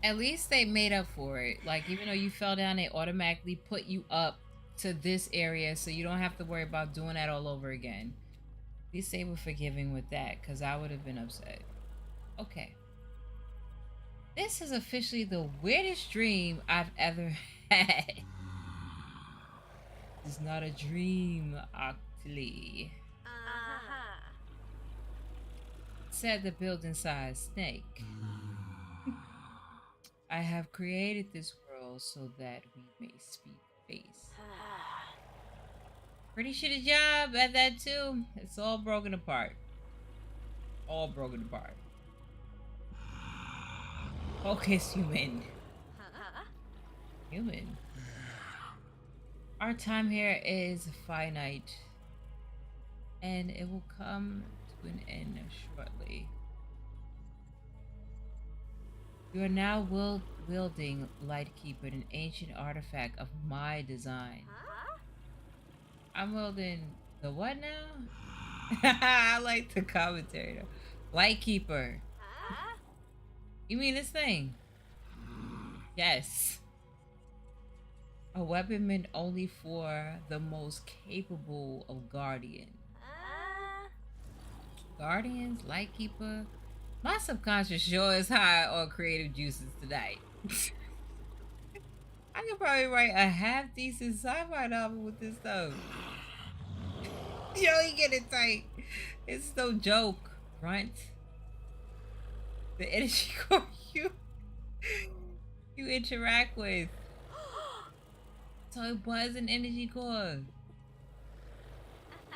At least they made up for it. Like, even though you fell down, they automatically put you up to this area so you don't have to worry about doing that all over again. At least they were forgiving with that, because I would have been upset. Okay. This is officially the weirdest dream I've ever had. It's not a dream, actually. Said the building-sized snake. I have created this world so that we may speak face. Pretty shitty job at that too. It's all broken apart. All broken apart. Focus, human. Human. Our time here is finite, and it will come to an end shortly. You are now wielding Lightkeeper, an ancient artifact of my design. I'm wielding the what now? I like the commentary though. Lightkeeper. You mean this thing? Yes. A weapon meant only for the most capable of guardians. Guardians, Lightkeeper. My subconscious sure is high on creative juices tonight. I could probably write a half decent sci-fi novel with this stuff. Yo, you get it tight. It's no joke, Runt. The energy core you interact with. So it was an energy core.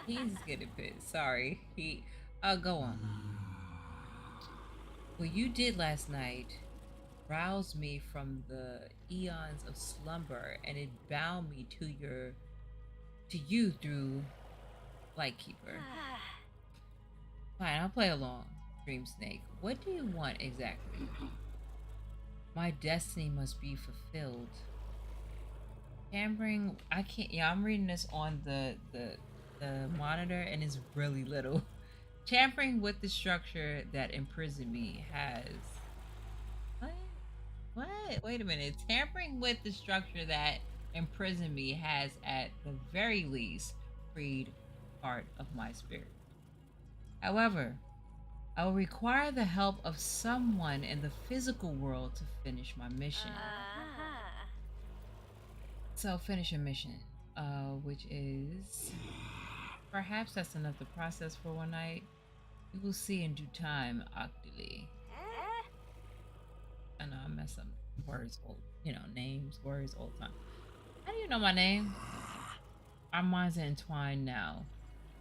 He's getting pissed. Sorry. Go on. What you did last night roused me from the eons of slumber, and it bound me to you through Lightkeeper. Fine, I'll play along, Dream Snake. What do you want exactly? My destiny must be fulfilled. Tampering, I can't. Yeah, I'm reading this on the monitor, and it's really little. Tampering with the structure that imprisoned me has. What? Wait a minute. Tampering with the structure that imprisoned me has, at the very least, freed part of my spirit. However, I will require the help of someone in the physical world to finish my mission. So finish a mission, which is perhaps that's enough to process for one night. We will see in due time, Octuli. I know I mess up words, names, words all the time. How do you know my name? Our minds are entwined now.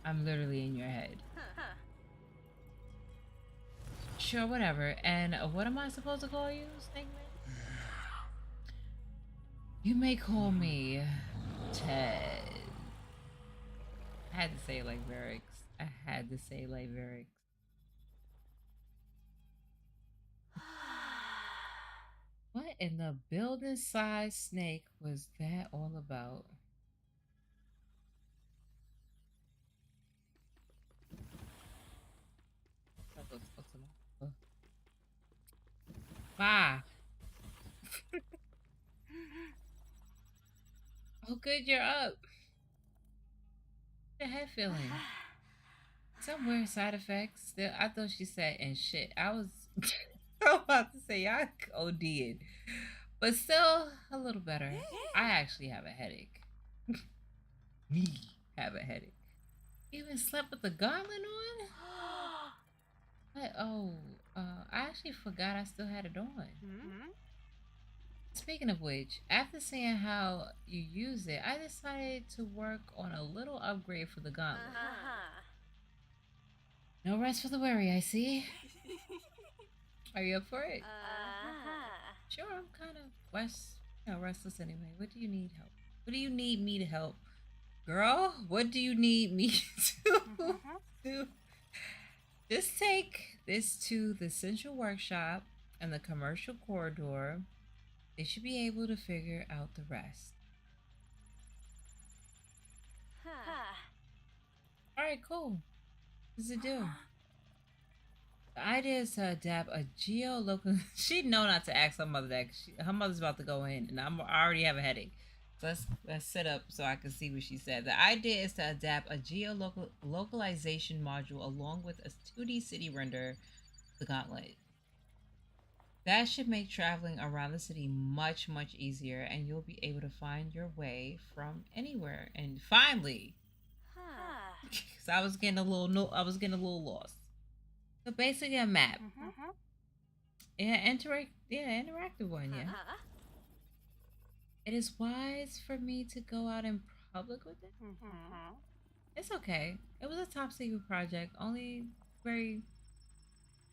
I'm literally in your head. Sure, whatever. And what am I supposed to call you, Snake Man? You may call me Ted. I had to say it like Varix. What in the building size snake was that all about? Bah. Oh, good, you're up. Your head feeling? Some weird side effects. Still, I thought she said and shit. I was about to say y'all OD'd, but still a little better. I actually have a headache. Me have a headache. You even slept with the gauntlet on? What? Oh, I actually forgot I still had it on. Speaking of which, after seeing how you use it, I decided to work on a little upgrade for the gauntlet. No rest for the weary, I see. Are you up for it? Sure, I'm kind of restless anyway. What do you need help? What do you need me to help? Girl, what do you need me to do? Just take this to the central workshop and the commercial corridor. They should be able to figure out the rest. Alright, cool. What does it do? The idea is to adapt a geolocal... She know not to ask her mother that. Her mother's about to go in, and I already have a headache. So let's sit up so I can see what she said. The idea is to adapt a geolocalization module along with a 2D city render to the gauntlet. That should make traveling around the city much, much easier, and you'll be able to find your way from anywhere. And finally, because I was getting a little lost. So basically a map. Yeah, interactive one, yeah. It is wise for me to go out in public with it. It's okay. It was a top secret project. Only very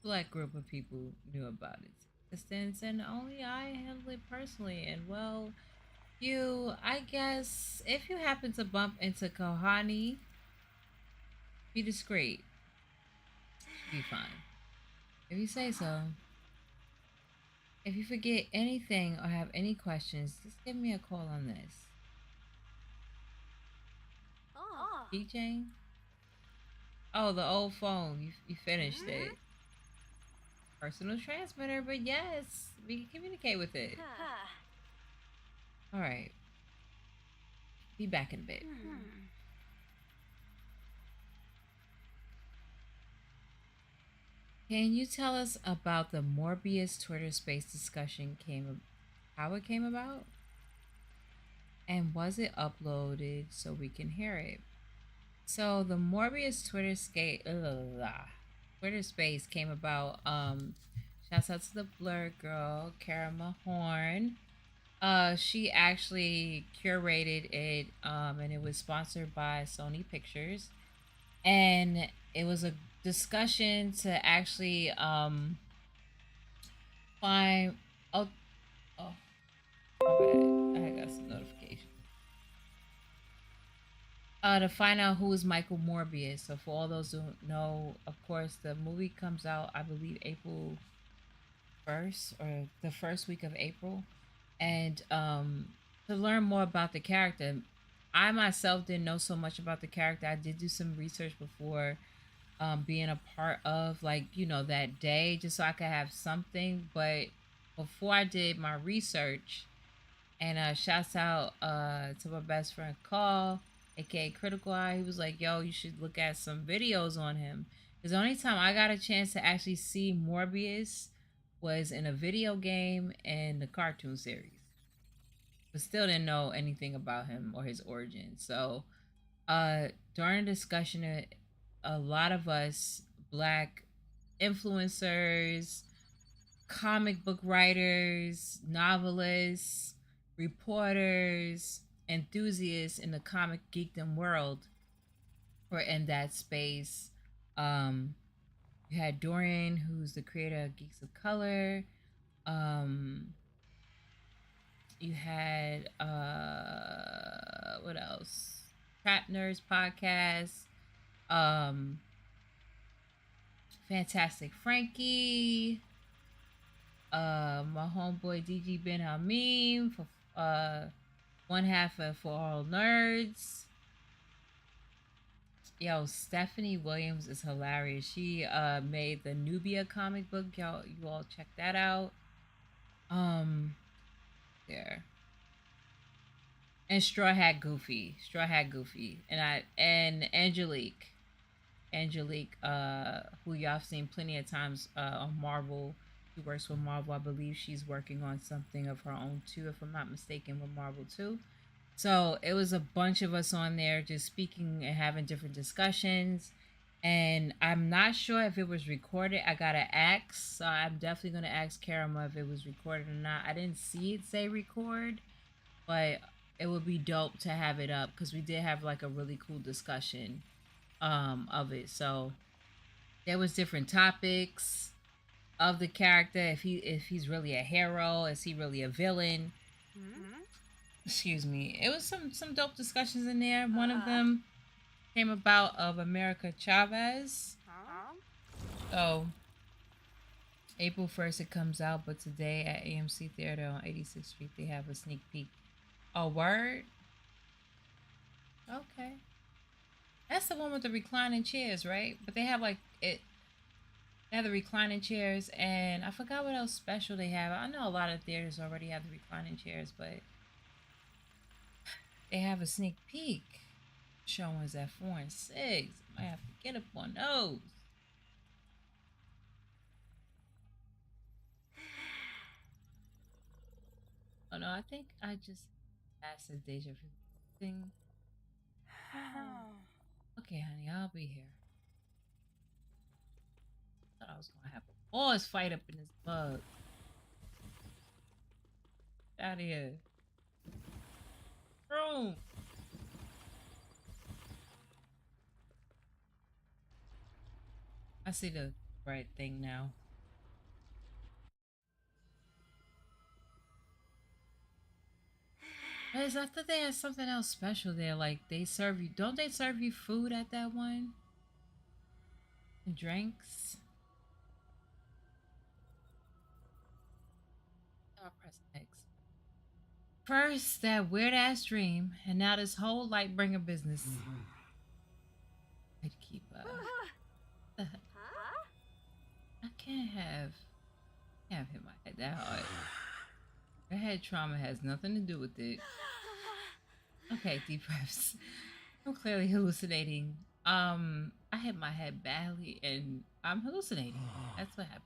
select group of people knew about its existence, and only I handled it personally. And well, I guess, if you happen to bump into Kohani, be discreet. Should be fine. If you say so. If you forget anything or have any questions, just give me a call on this. Keychain? Oh, the old phone. You finished it. Personal transmitter, but yes, we can communicate with it. Alright. Be back in a bit. Can you tell us about the Morbius Twitter space discussion how it came about? And was it uploaded so we can hear it? So the Morbius Twitter space came about. Shouts out to the Blur girl, Kara Mahorn. She actually curated it, and it was sponsored by Sony Pictures, and it was a discussion to actually find. Oh, oh, my bad. I got some notification. To find out who is Michael Morbius. So for all those who know, of course, the movie comes out, I believe, April 1st or the first week of April. And to learn more about the character, I myself didn't know so much about the character. I did do some research before being a part of, like, that day, just so I could have something. But before I did my research, and shouts out to my best friend Call, aka Critical Eye. He was like, yo, you should look at some videos on him. Because the only time I got a chance to actually see Morbius was in a video game and the cartoon series. But still didn't know anything about him or his origin. So during the discussion, a lot of us black influencers, comic book writers, novelists, reporters, enthusiasts in the comic geekdom world were in that space. You had Dorian, who's the creator of Geeks of Color. You had what else? Trap Nerds podcast. Um, Fantastic Frankie. My homeboy DG Ben Hamim for one half of For All Nerds. Yo, Stephanie Williams is hilarious. She made the Nubia comic book. You all check that out. There. And Straw Hat Goofy, and Angelique, who y'all seen plenty of times on Marvel. She works with Marvel. I believe she's working on something of her own too, if I'm not mistaken, with Marvel too. So it was a bunch of us on there just speaking and having different discussions. And I'm not sure if it was recorded. I gotta ask. So I'm definitely gonna ask Karama if it was recorded or not. I didn't see it say record, but it would be dope to have it up because we did have like a really cool discussion of it. So there was different topics of the character. If he's really a hero, is he really a villain? Excuse me. It was some dope discussions in there. One of them came about of America Chavez. So April 1st it comes out, but today at AMC Theater on 86th Street they have a sneak peek. A word? Okay. That's the one with the reclining chairs, right? But they have like it. They have the reclining chairs, and I forgot what else special they have. I know a lot of theaters already have the reclining chairs, but they have a sneak peek showing us at 4 and 6. Might have to get up on those. Oh no, I think I just passed the deja vu thing. Okay, honey, I'll be here. Oh, was gonna have a boss fight up in this bug. Out of here. Boom. I see the right thing now. I thought they had something else special there. Like they serve you, don't they serve you food at that one? And drinks? Oh, I'll press X. First, that weird ass dream, and now this whole Lightbringer business. I'd keep I can't have hit my head that hard. Your head trauma has nothing to do with it. Okay, deep breaths. I'm clearly hallucinating. I hit my head badly and I'm hallucinating. That's what happened.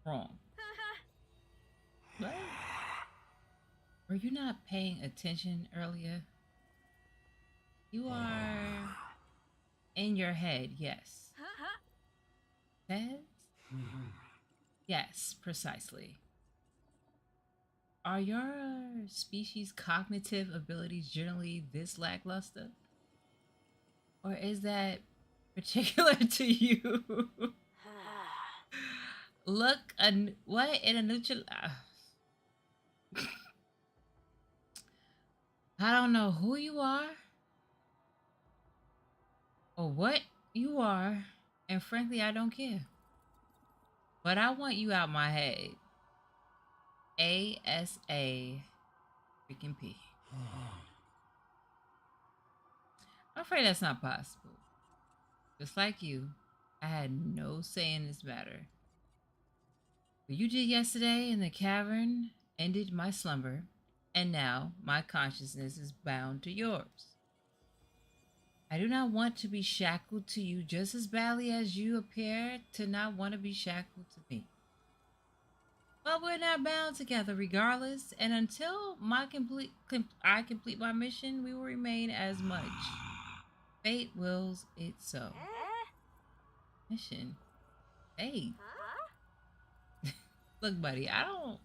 Wrong. What? Were you not paying attention earlier? You are in your head, yes. Heads? Yes, precisely. Are your species' cognitive abilities generally this lackluster? Or is that particular to you? Look, what in a neutral? I don't know who you are or what you are, and frankly, I don't care. But I want you out my head. ASA freaking P. I'm afraid that's not possible. Just like you, I had no say in this matter. What you did yesterday in the cavern ended my slumber, and now my consciousness is bound to yours. I do not want to be shackled to you just as badly as you appear to not want to be shackled to me. But we're not bound together regardless, and until I complete my mission, we will remain as much. Fate wills it so. Mission? Fate? Look, buddy, I don't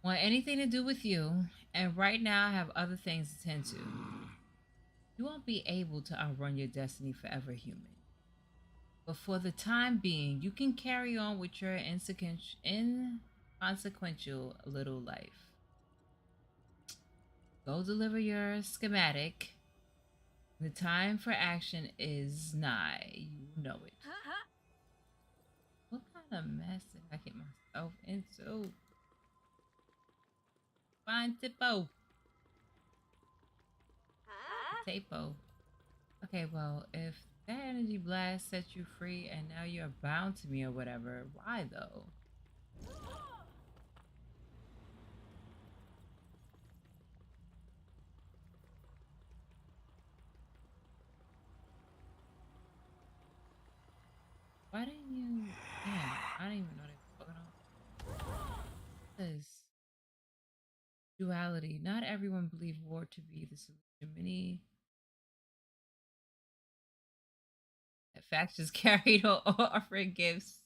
want anything to do with you, and right now I have other things to tend to. You won't be able to outrun your destiny forever, human. But for the time being, you can carry on with your inconsequential little life. Go deliver your schematic. The time for action is nigh. You know it. What kind of mess did I get myself into? Fine, Tipo. Tapo. Okay, well, if that energy blast sets you free and now you're bound to me or whatever, why though? Why didn't you? Damn, I didn't even know they were fucking on. This duality. Not everyone believes war to be the solution. Many factions carried or offering gifts.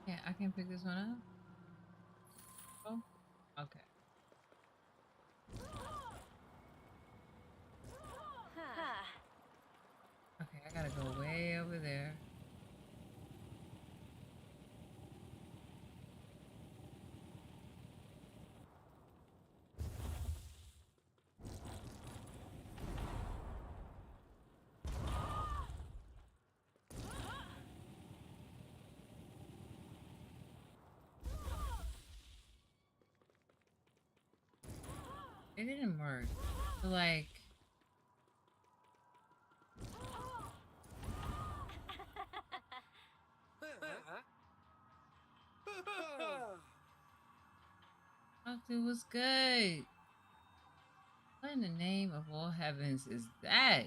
Yeah, I can pick this one up. Oh, okay. Okay, I gotta go way over there. It didn't work. So, like, fuck, dude, what's good? What in the name of all heavens is that?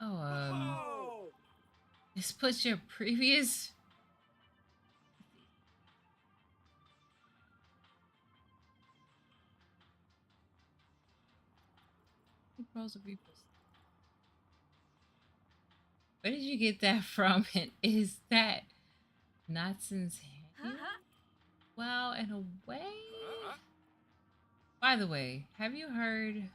Oh, this puts your previous. Rows of people. Where did you get that from? And is that not centennial? Well, in a way. By the way, have you heard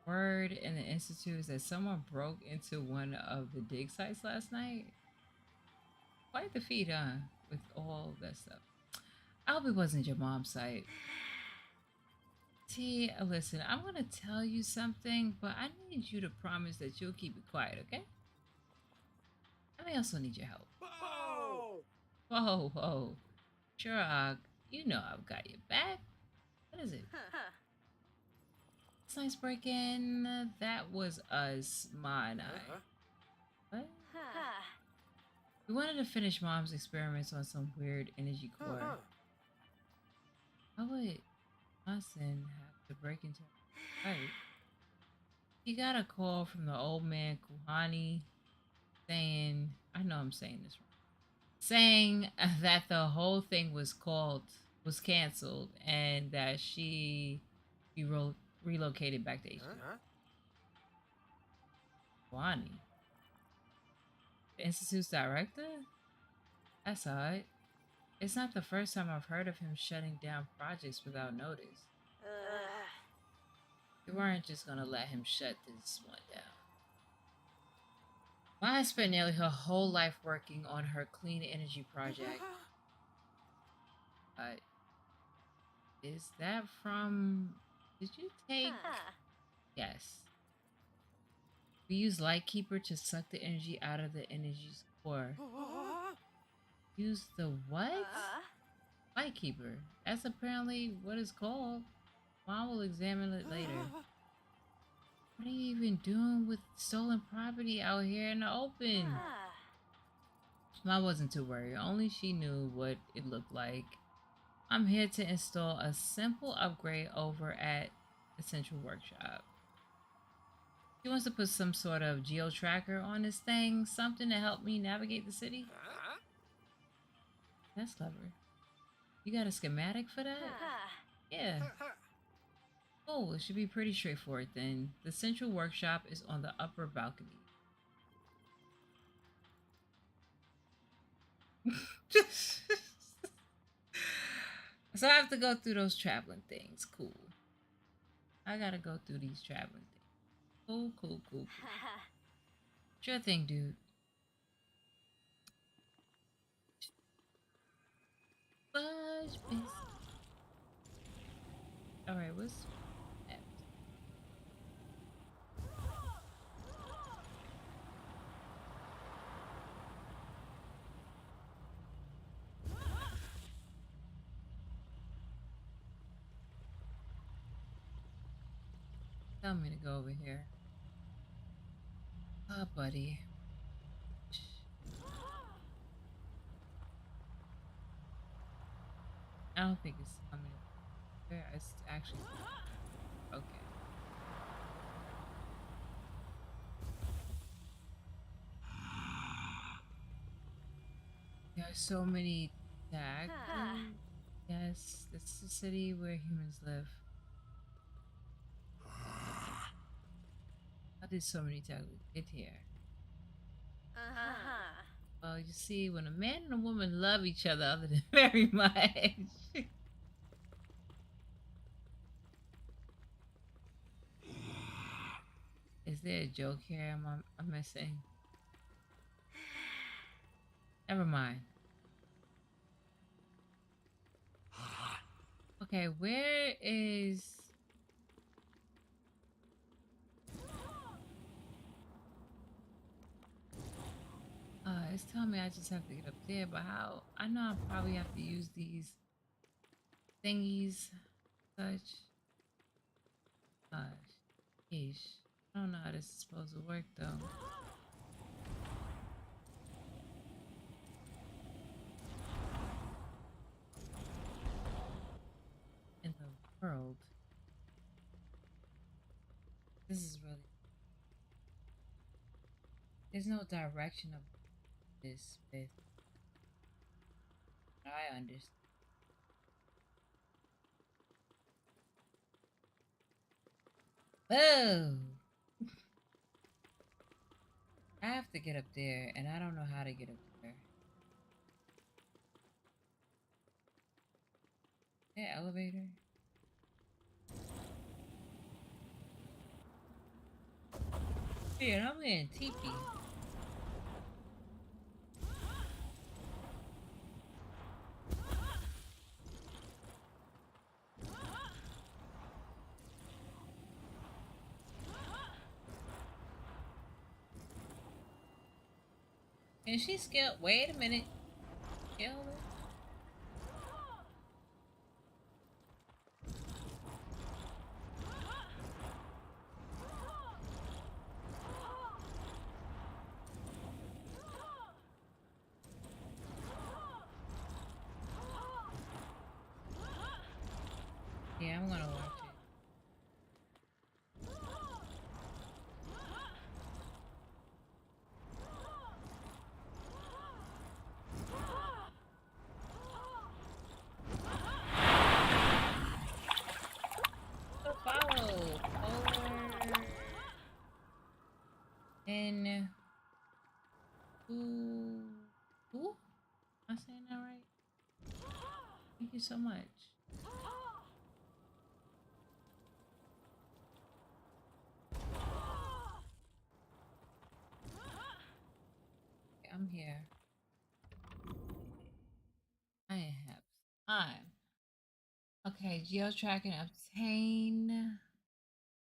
word in the institute that someone broke into one of the dig sites last night? Quite the feat, huh? With all that stuff. I hope it wasn't your mom's site. T, listen, I'm gonna tell you something, but I need you to promise that you'll keep it quiet, okay? I may also need your help. Whoa! Whoa, whoa. Sure, you know I've got your back. What is it? It's nice break-in. That was us, Ma and I. What? We wanted to finish Mom's experiments on some weird energy core. How would Johnson have to break into her site? He got a call from the old man Kuhani saying, I know I'm saying this wrong, saying that the whole thing was canceled and that she be relocated back to Asia. Kuhani? The Institute's director? That's odd. It's not the first time I've heard of him shutting down projects without notice. We weren't just gonna let him shut this one down. Maya spent nearly her whole life working on her clean energy project. Is that from... Did you take... Yes. We use Lightkeeper to suck the energy out of the energy's core. Use the what? Lightkeeper. That's apparently what it's called. Mom will examine it later. What are you even doing with stolen property out here in the open? Mom wasn't too worried. Only she knew what it looked like. I'm here to install a simple upgrade over at the Central Workshop. She wants to put some sort of geo-tracker on this thing. Something to help me navigate the city. That's clever. You got a schematic for that? Yeah. Oh, it should be pretty straightforward then. The Central Workshop is on the upper balcony. So I have to go through those traveling things. Cool. I gotta go through these traveling things. Cool. Sure thing, dude. Fudge biscuit. Alright, what's next? Tell me to go over here. Oh, buddy. I don't think it's coming. It's actually okay. There are so many tags. Yes, this is the city where humans live. How did so many tags get here? Well, you see, when a man and a woman love each other other than very much. Is there a joke here I'm missing? Never mind. Okay, where is... it's telling me I just have to get up there, but how? I know I probably have to use these thingies, such. Sheesh. I don't know how this is supposed to work though. In the world. This is really... There's no direction of this with... I understand. Oh, I have to get up there, and I don't know how to get up there. Yeah, elevator. Yeah, I'm in teepee. Can she scale? Wait a minute. Scale it. Yeah, I'm gonna watch it. So follow forward and who? Am I saying that right? Thank you so much. Okay, I'm here. I have time. Okay, geotrack and obtain.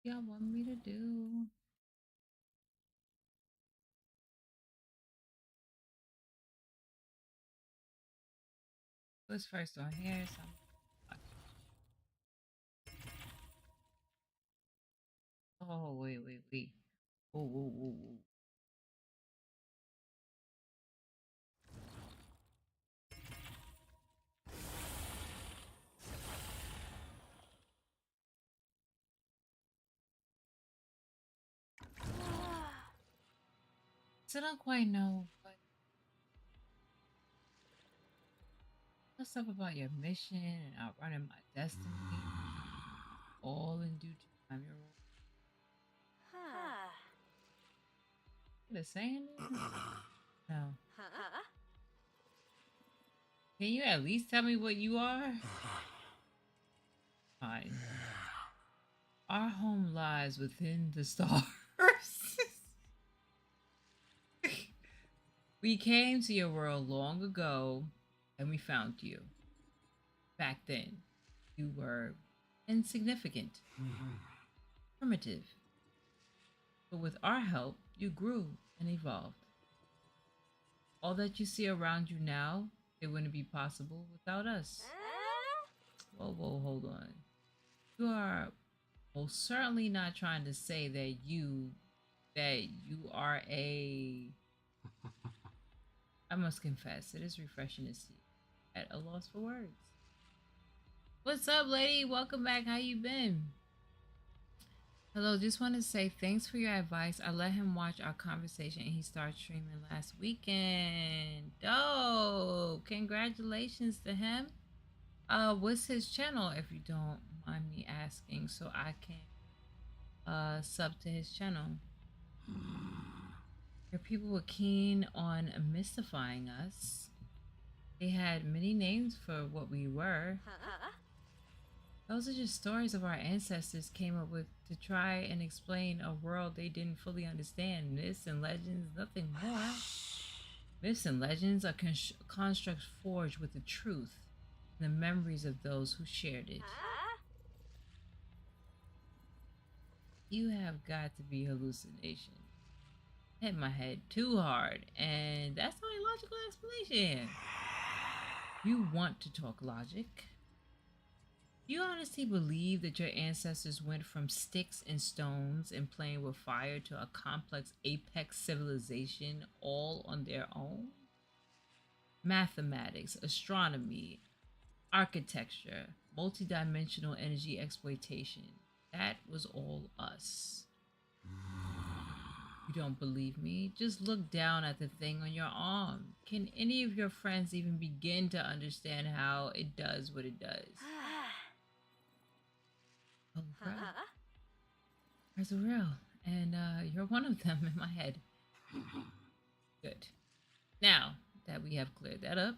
What y'all want me to do? What's first on here? Oh, wait. Whoa. So I don't quite know what's up about your mission and outrunning my destiny. All in due time. You're the saying this? No. Can you at least tell me what you are? Fine. Our home lies within the stars. We came to your world long ago and we found you. Back then, you were insignificant, primitive. But with our help, you grew and evolved. All that you see around you now, it wouldn't be possible without us. Whoa, hold on. You are most certainly not trying to say that you are a I must confess, it is refreshing to see you at a loss for words. What's up, lady? Welcome back. How you been? Hello, just want to say thanks for your advice. I let him watch our conversation and he started streaming last weekend. Dope. Congratulations to him. What's his channel if you don't mind me asking so I can sub to his channel? Your people were keen on mystifying us. They had many names for what we were. Those are just stories of our ancestors came up with to try and explain a world they didn't fully understand. Myths and legends, nothing more. Myths and legends are constructs forged with the truth and the memories of those who shared it. You have got to be hallucination. Hit my head too hard, and that's the only logical explanation. You want to talk logic. Do you honestly believe that your ancestors went from sticks and stones and playing with fire to a complex apex civilization all on their own? Mathematics, astronomy, architecture, multidimensional energy exploitation. That was all us. You don't believe me? Just look down at the thing on your arm. Can any of your friends even begin to understand how it does what it does? Oh, crap. Are real, and you're one of them in my head. Good. Now that we have cleared that up,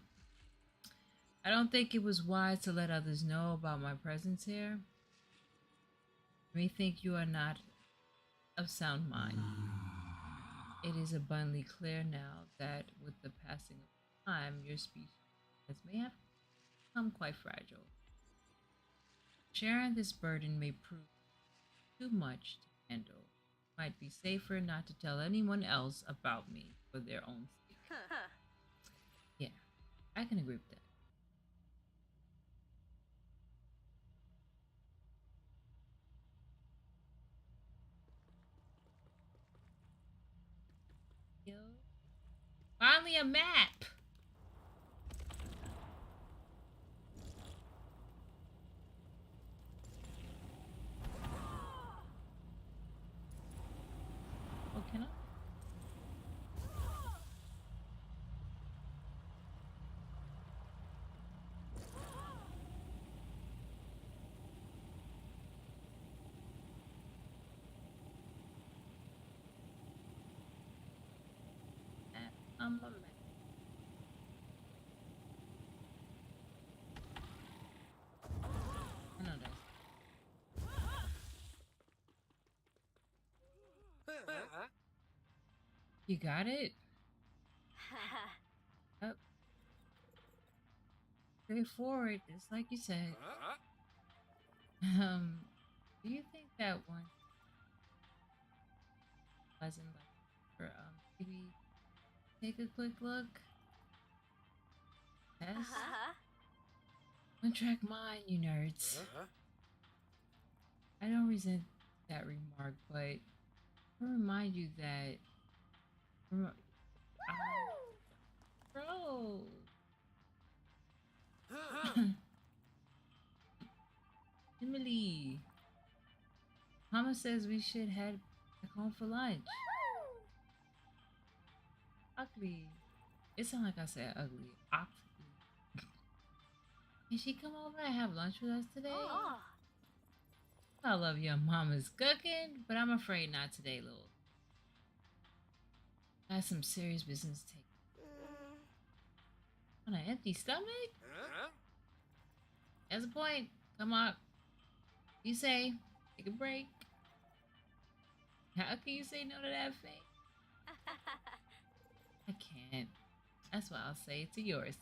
I don't think it was wise to let others know about my presence here. We think you are not of sound mind. It is abundantly clear now that with the passing of time, your species may have become quite fragile. Sharing this burden may prove too much to handle. It might be safer not to tell anyone else about me for their own sake. Yeah, I can agree with that. Yo. Finally a map! Oh, can I? Map, a map. I know that. You got it? Up. Straightforward, just like you said. Do you think that one wasn't like for maybe take a quick look? Test? One track mind, you nerds. I don't resent that remark, but I'll remind you that bro. Emily. Mama says we should head back home for lunch. Ugly. It sounds like I said ugly. Ugly. Can she come over and have lunch with us today? I love your mama's cooking, but I'm afraid not today, little. I have some serious business to take. On an empty stomach? That's a point. Come on. You say, take a break. How can you say no to that thing? I can't. That's why I'll say it to yours.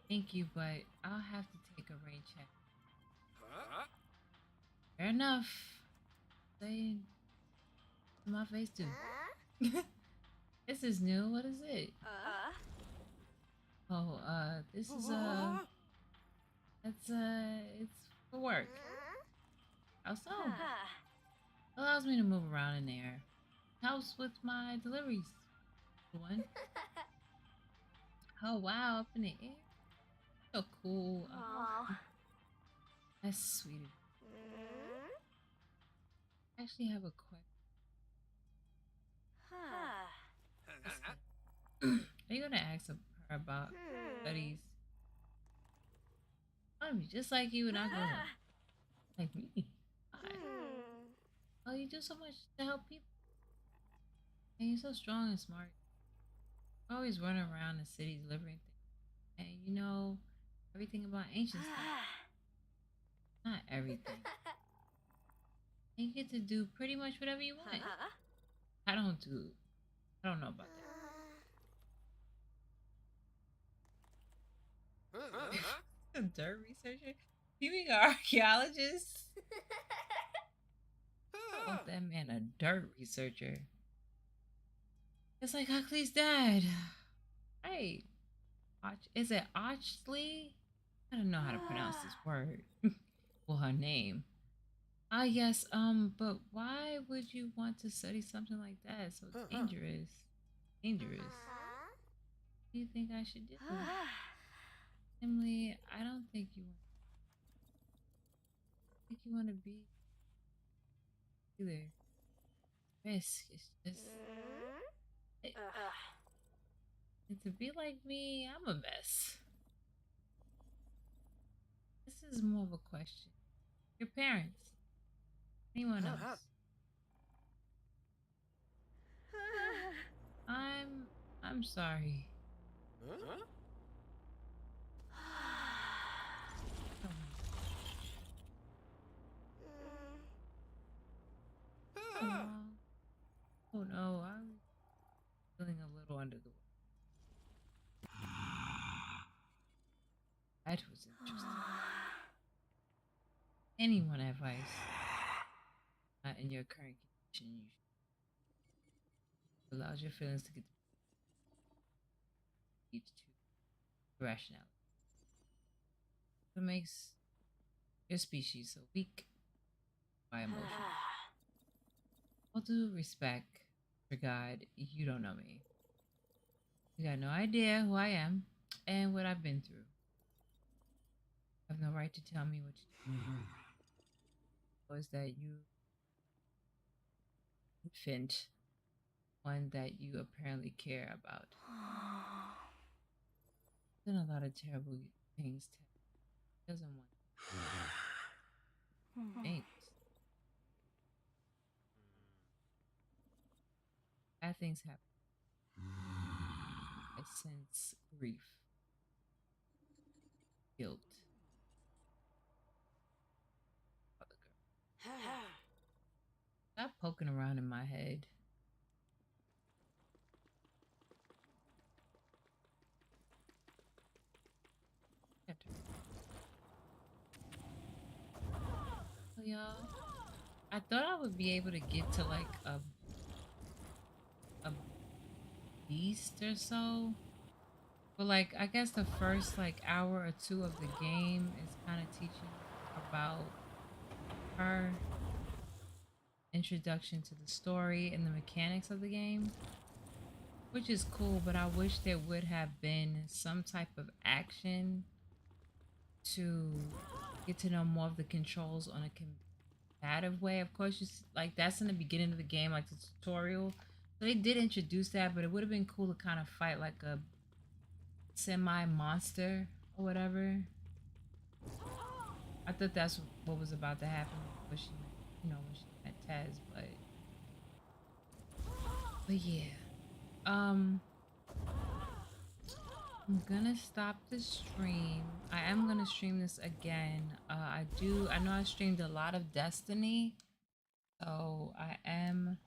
Thank you, but I'll have to take a rain check. Fair enough. Say to my face too. This is new. What is it? Oh, this is it's for work. How so? Allows me to move around in there. Helps with my deliveries. One. Oh wow, up in the air. So cool. That's sweet. I actually have a question. Are you gonna ask her about studies? I'm just like you and I go like me. Hi. Oh, you do so much to help people. And you're so strong and smart. You always run around the city delivering things. And you know everything about ancient stuff. Not everything. And you get to do pretty much whatever you want. I don't know about that. A dirt researcher? You mean an archaeologist? Oh, that man a dirt researcher. It's like Huxley's dad. Right. Is it Ochsley? I don't know how to pronounce this word. Well, her name. Ah, yes, but why would you want to study something like that? So dangerous. Dangerous. What do you think I should do? Emily, I don't think you want to be either. Risk. It's just and to be like me, I'm a mess. This is more of a question. Your parents. Anyone else? I'm I'm sorry. Come on. Oh no, I'm feeling a little under the weather. That was interesting. Anyone advice? Not in your current condition, you allows your feelings to get lead to rationality. What makes your species so weak by emotion? All due respect for God, you don't know me. You got no idea who I am and what I've been through. You have no right to tell me what to do. Was that you infant, one that you apparently care about? Done a lot of terrible things to him. He doesn't want things. Bad things happen. I sense grief, guilt. Other girl. Stop poking around in my head. So y'all, I thought I would be able to get to like a beast or so. But like I guess the first like hour or two of the game is kind of teaching about her introduction to the story and the mechanics of the game, which is cool, but I wish there would have been some type of action to get to know more of the controls on a combative way. Of course, like that's in the beginning of the game, like the tutorial. So they did introduce that, but it would have been cool to kind of fight like a semi monster or whatever. I thought that's what was about to happen when she, when she met Tez, but yeah. I'm gonna stop the stream. I am gonna stream this again. I know I streamed a lot of Destiny, so I am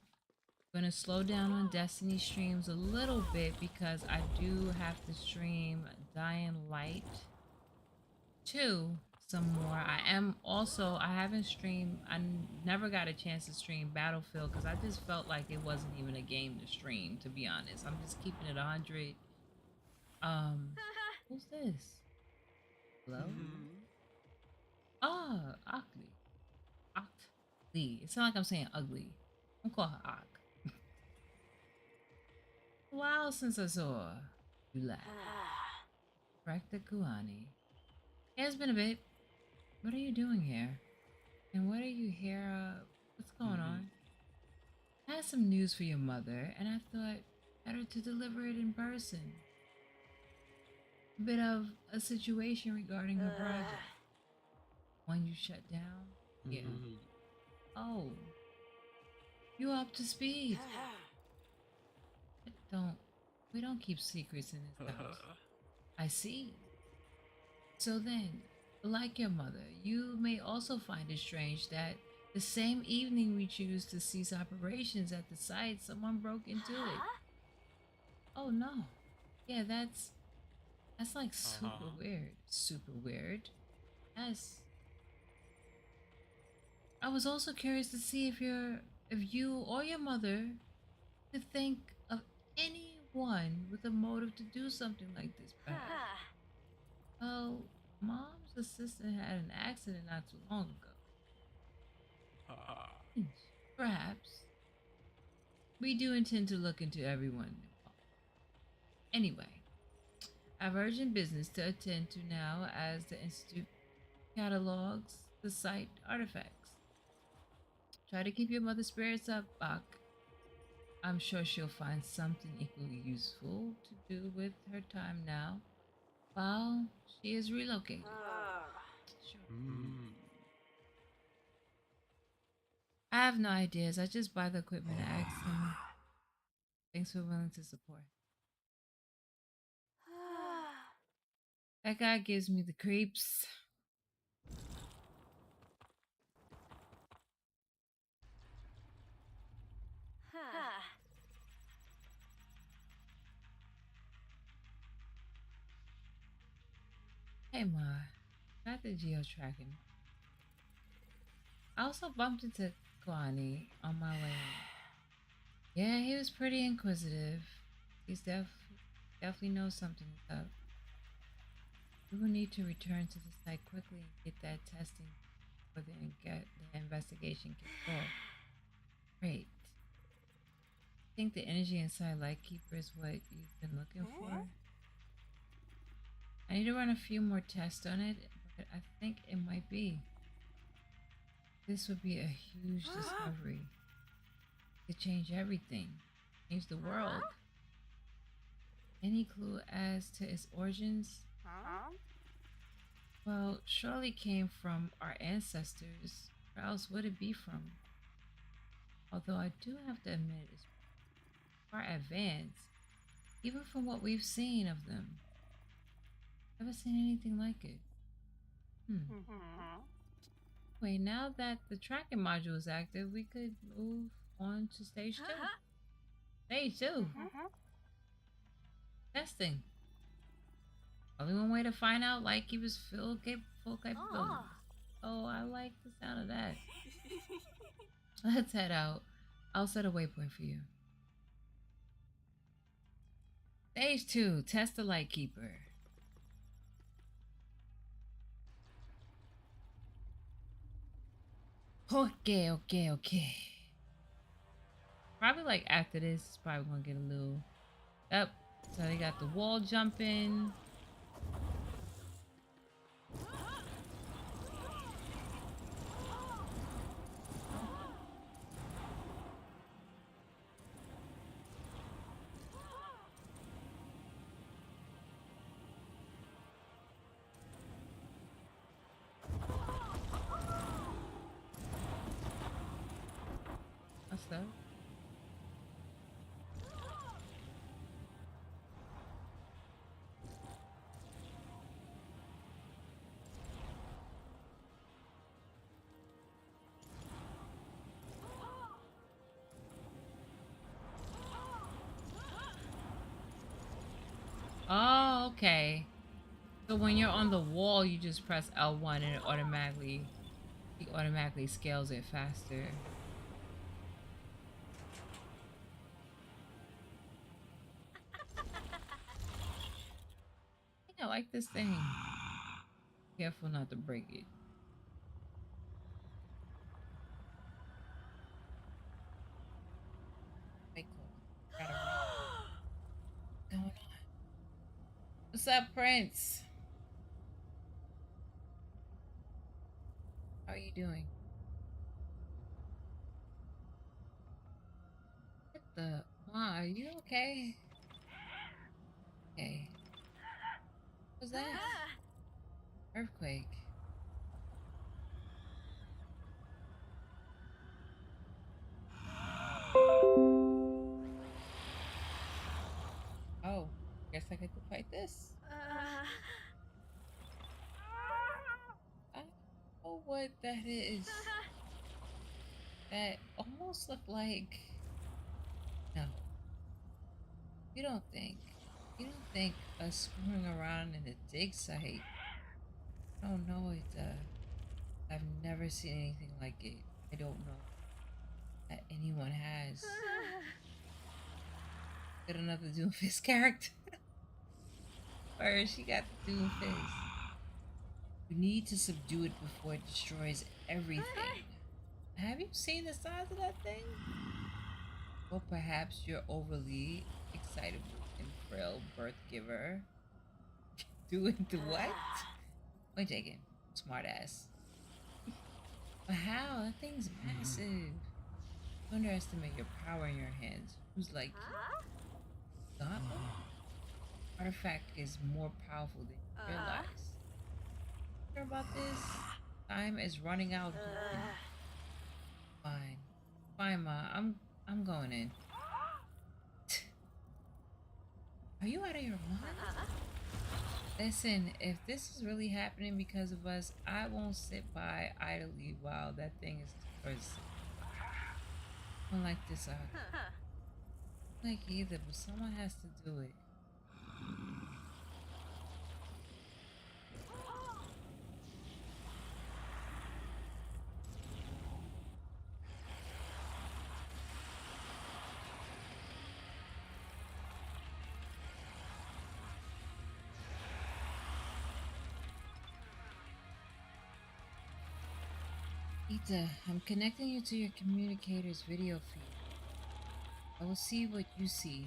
gonna slow down on Destiny streams a little bit because I do have to stream Dying Light 2 some more. I haven't streamed, never got a chance to stream Battlefield because I just felt like it wasn't even a game to stream, to be honest. I'm just keeping it 100. Who's this? Hello? Ah, Oakley. Oakley. It sounds like I'm saying ugly. I'm call her Ock. A while since I saw you last. Kuani. Yeah, it's been a bit. What are you doing here? And what are you here? What's going on? I had some news for your mother, and I thought better to deliver it in person. A bit of a situation regarding her project. One you shut down? Yeah. Oh. You up to speed? We don't keep secrets in this house. I see. So then, like your mother, you may also find it strange that the same evening we choose to cease operations at the site, someone broke into it. Oh no. Yeah, that's like super weird. Super weird. Yes. I was also curious to see if you or your mother could think of anyone with a motive to do something like this, perhaps. Well, Mom's assistant had an accident not too long ago. Perhaps. We do intend to look into everyone involved. Anyway, I have urgent business to attend to now as the Institute catalogs the site artifacts. Try to keep your mother's spirits up, Bach. I'm sure she'll find something equally useful to do with her time now while she is relocated. Sure. I have no ideas. I just buy the equipment and ask him. Thanks for willing to support. That guy gives me the creeps. Hey Ma, got the geo-tracking. I also bumped into Kwani on my way. Yeah, he was pretty inquisitive. He's definitely knows something is up. We will need to return to the site quickly and get that testing before the investigation gets going. Great. I think the energy inside Lightkeeper is what you've been looking for. I need to run a few more tests on it, but I think it might be. This would be a huge discovery. It could change everything. Change the world. Any clue as to its origins? Well, surely came from our ancestors. Where else would it be from? Although I do have to admit it's far advanced, even from what we've seen of them. Never seen anything like it. Wait, now that the tracking module is active, we could move on to stage 2. Stage 2? Testing. Only one way to find out Lightkeeper's full capabilities. Oh, I like the sound of that. Let's head out. I'll set a waypoint for you. Stage 2. Test the Lightkeeper. Okay. Probably like after this, it's probably gonna get a little up. So they got the wall jumping. What's that? Oh, okay. So when you're on the wall, you just press L1 and it automatically scales it faster. I think I like this thing. Careful not to break it. Wait, cool. Gotta run. What's going on? What's up, Prince? How are you doing? What the? Ma, are you okay? Okay. What was that? Earthquake. Oh, guess I get to fight this. I don't know what that is. That almost looked like... No. You don't think us screwing around in the dig site? I don't know it. I've never seen anything like it. I don't know that anyone has. Got another Doomfist character. Or she got the Doomfist. We need to subdue it before it destroys everything. Have you seen the size of that thing? Or perhaps you're overly excitable and frail birth giver. Doing the what? Point taken. Smart ass. But how? That thing's massive. Underestimate your power in your hands. Who's like Gauntlet? Artifact is more powerful than you realize. Sure about this? Time is running out. Fine. Fine, Ma. I'm going in. Are you out of your mind? Listen, if this is really happening because of us, I won't sit by idly while that thing is destroyed. I don't like this out. I don't like either, but someone has to do it. Ita, I'm connecting you to your communicator's video feed. I will see what you see.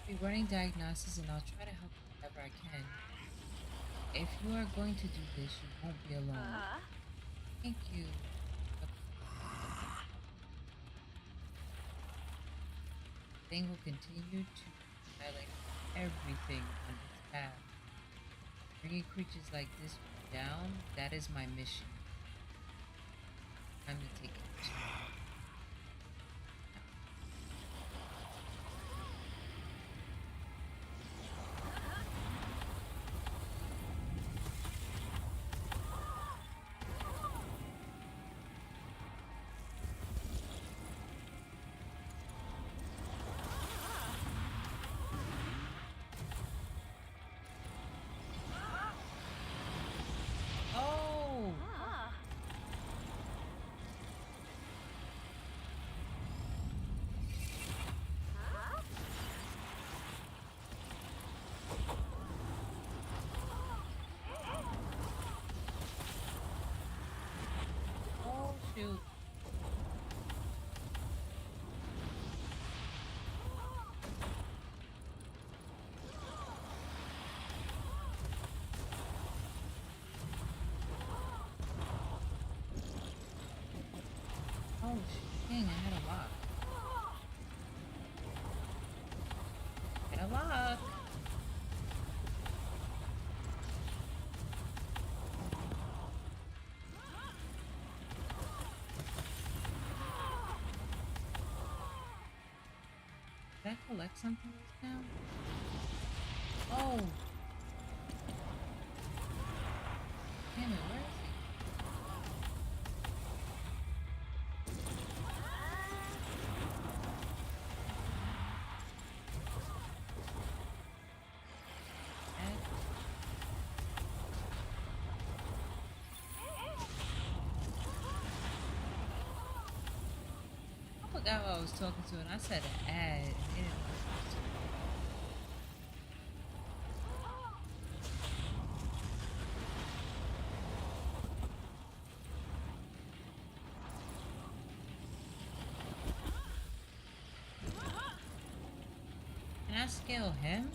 I'll be running diagnosis and I'll try to help you whenever I can. If you are going to do this, you won't be alone. Thank you. The thing will continue to highlight everything on its path. Bringing creatures like this down, that is my mission. Time to take action. Oh! Oh, shoot. Oh, dang, I had a lock. Had a lock. Did I collect something just now? Oh! Damn it, where is he? I forgot who I was talking to, and I said an ad. And it didn't Can I scale him?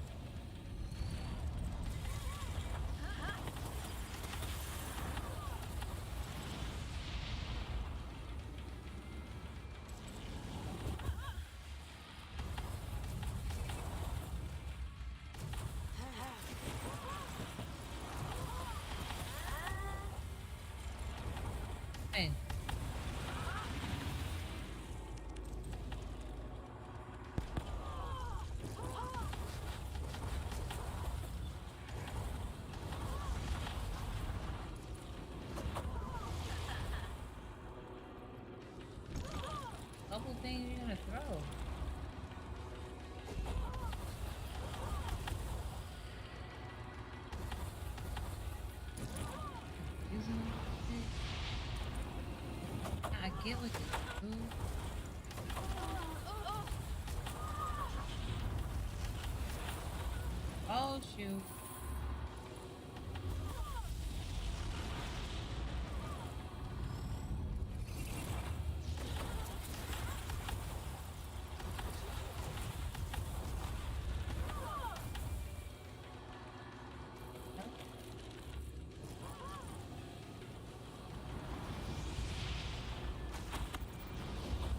Hey. Couple things you're gonna throw. Using it. I get what you do. Oh shoot.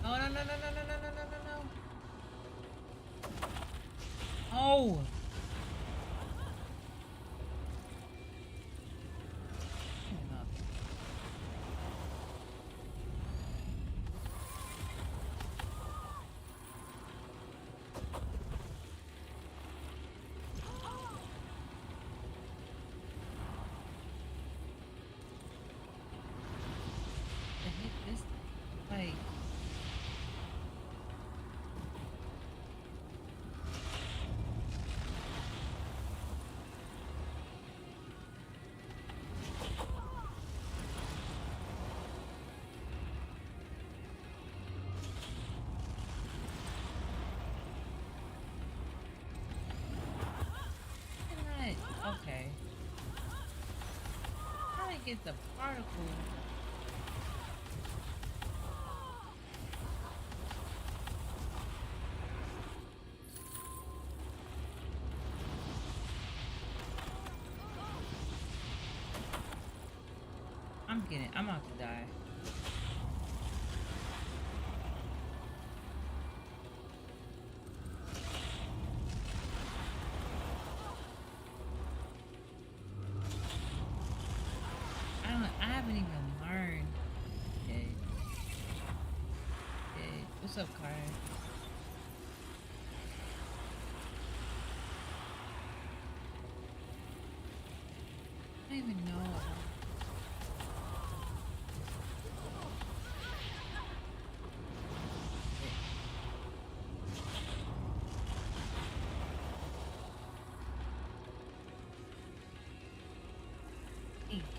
Oh no no no no no no no no no no. Oh. get the particle. I'm about to die. I haven't even learned yet. What's up, Kai? I don't even know.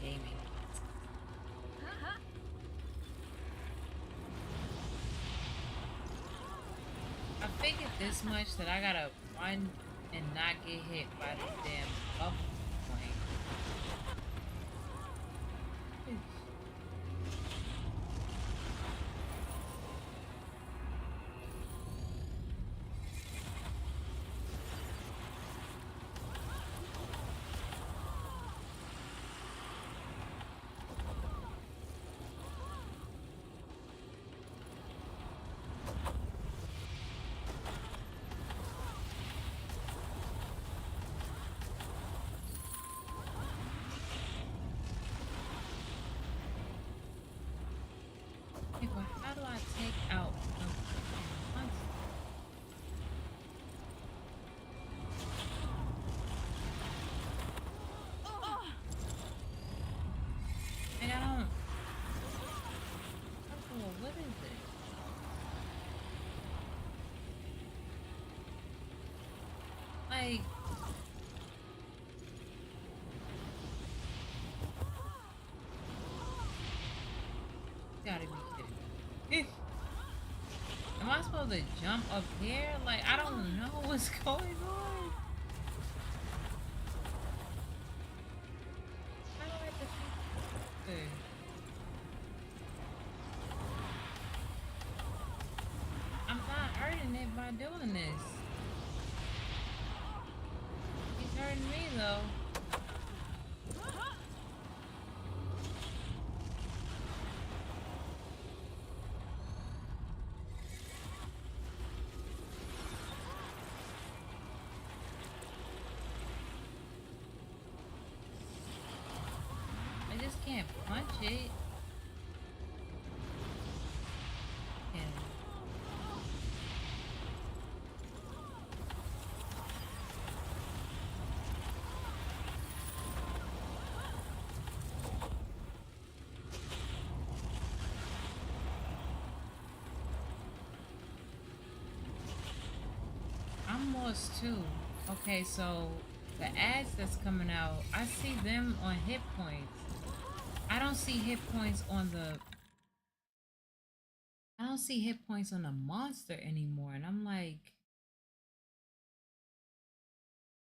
Gaming. I figured this much that I gotta run and not get hit by this damn bubble point. How do I take out the monster? And I don't. Oh, what is it? Like. Gotta be kidding. Am I supposed to jump up here? Like, I don't know what's going on. How do I defeat this? I'm not hurting it by doing this. He's hurting me though. Can't punch it. Yeah. I'm lost too. Okay, so the ads that's coming out, I see them on hit points. I don't see hit points on the monster anymore, and I'm like,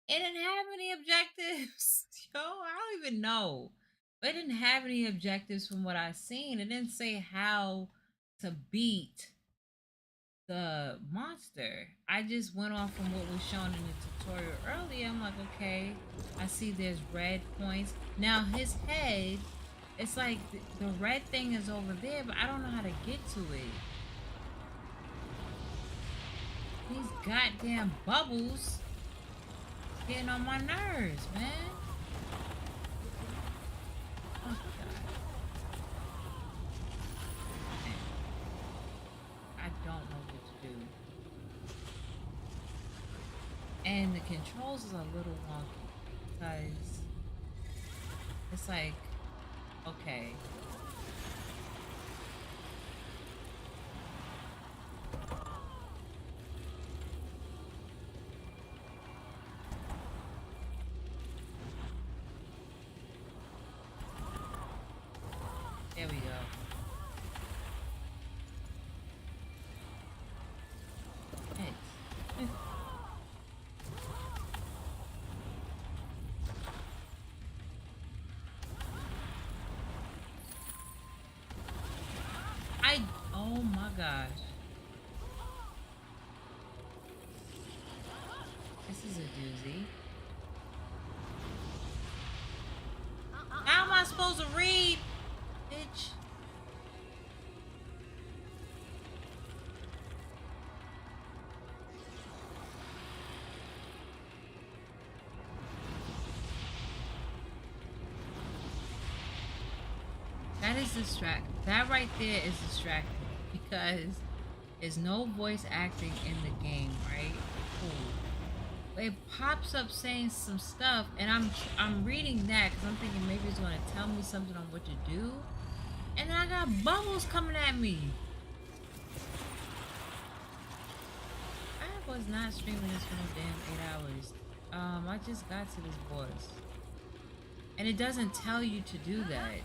it didn't have any objectives. Yo, I don't even know. It didn't have any objectives from what I've seen. It didn't say how to beat the monster. I just went off from what was shown in the tutorial earlier. I'm like, okay, I see there's red points. Now his head, it's like the red thing is over there, but I don't know how to get to it. These goddamn bubbles getting on my nerves, man. Oh, God. Man. I don't know what to do. And the controls is a little wonky because it's like, okay. There we go. Hey. Oh my gosh. This is a doozy. How am I supposed to read, bitch? That is distracting. That right there is distracting because there's no voice acting in the game, right? Cool. It pops up saying some stuff, and I'm reading that because I'm thinking maybe it's going to tell me something on what to do, and then I got bubbles coming at me. I was not streaming this for no damn 8 hours. I just got to this boss, and it doesn't tell you to do that.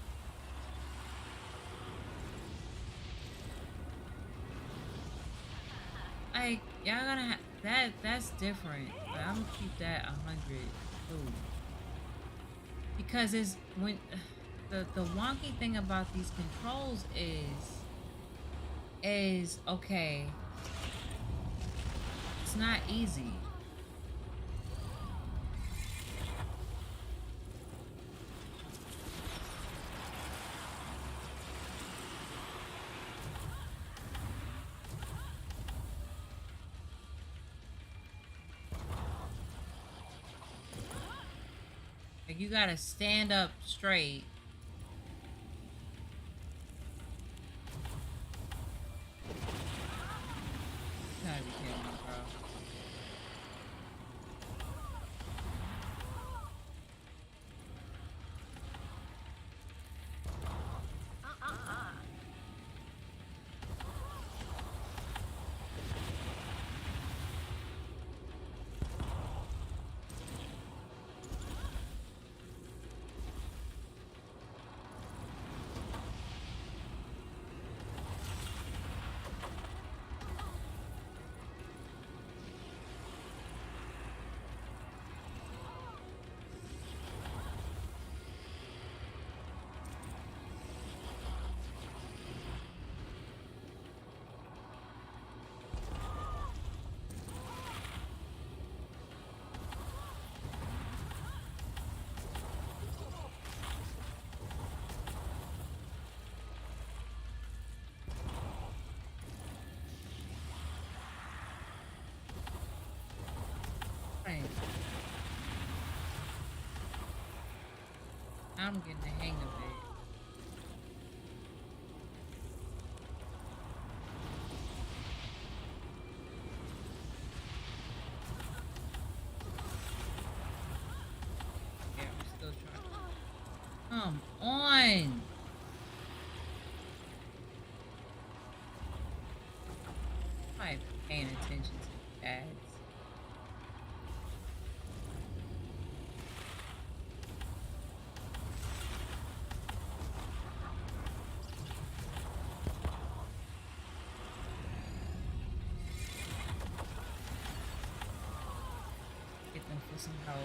Like, y'all gonna that's different, but I'm gonna keep that 100. Ooh. Because it's when the wonky thing about these controls is okay, it's not easy. Like, you gotta stand up straight. You gotta be kidding me, bro. Right. I'm getting the hang of it. Yeah, we're still trying. Come on! I'm paying attention to the ads. Get them for some help.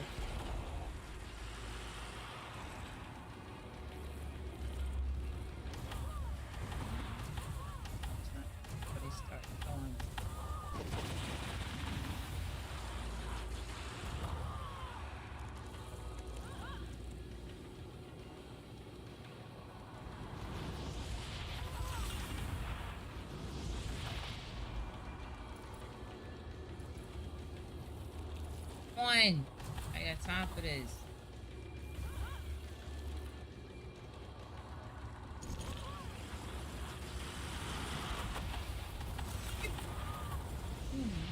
But they start going. Come on! I got time for this.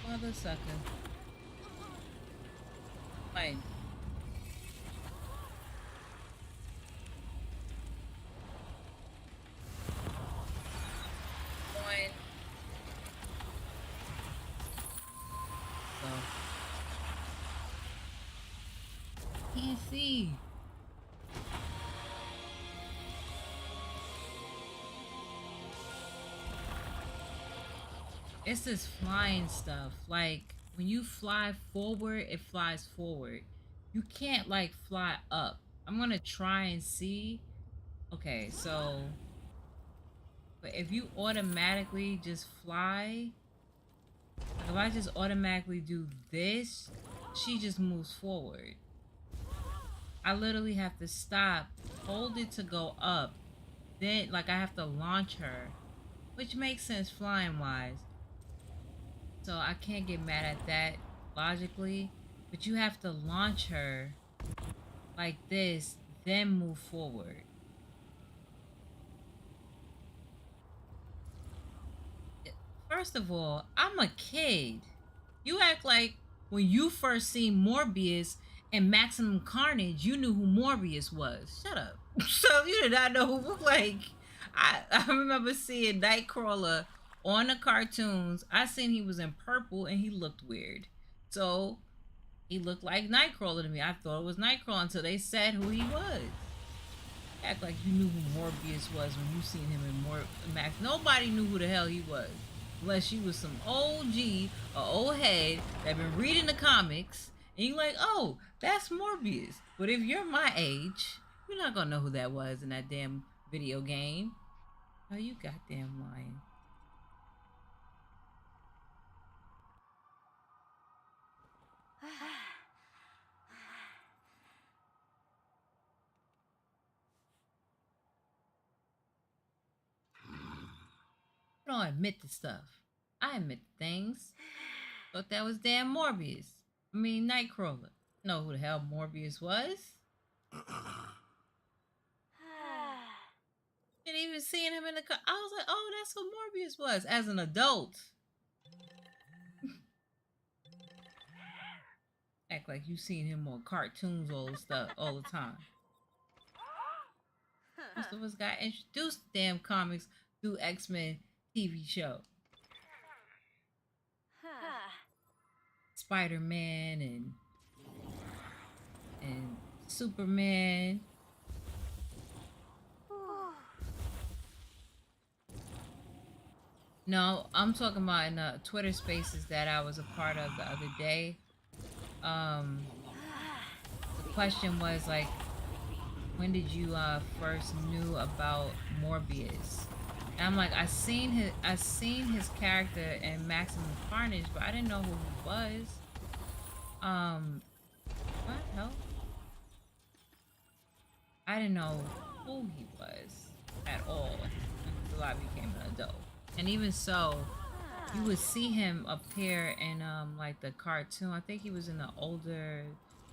Mother sucker. Fine. One. So. Can't see. It's this flying stuff. Like, when you fly forward, it flies forward. You can't, like, fly up. I'm gonna try and see. Okay, so... But if you automatically just fly, like if I just automatically do this, she just moves forward. I literally have to stop, hold it to go up, then like I have to launch her, which makes sense flying wise. So I can't get mad at that logically, but you have to launch her like this, then move forward. First of all, I'm a kid. You act like when you first seen Morbius and Maximum Carnage, you knew who Morbius was. Shut up. So you did not know who, like, I remember seeing Nightcrawler on the cartoons. I seen he was in purple and he looked weird. So he looked like Nightcrawler to me. I thought it was Nightcrawler until they said who he was. Act like you knew who Morbius was when you seen him in Max. Nobody knew who the hell he was. Unless you was some old G or old head that been reading the comics and you like, oh, that's Morbius. But if you're my age, you're not gonna know who that was in that damn video game. Oh, you goddamn lying. You don't admit to stuff. I admit to things. Thought that was damn Morbius. I mean, Nightcrawler. Know who the hell Morbius was? Didn't even seeing him in the I was like, oh, that's who Morbius was as an adult. Act like you seen him on cartoons all the time. Most of us got introduced to damn comics through X-Men TV show. Spider-Man and Superman. No, I'm talking about in the Twitter spaces that I was a part of the other day. The question was like, when did you first knew about Morbius? And I'm like, I seen his character in Maximum Carnage, but I didn't know who he was. What hell? I didn't know who he was at all until I became an adult. And even so, you would see him appear in like the cartoon. I think he was in the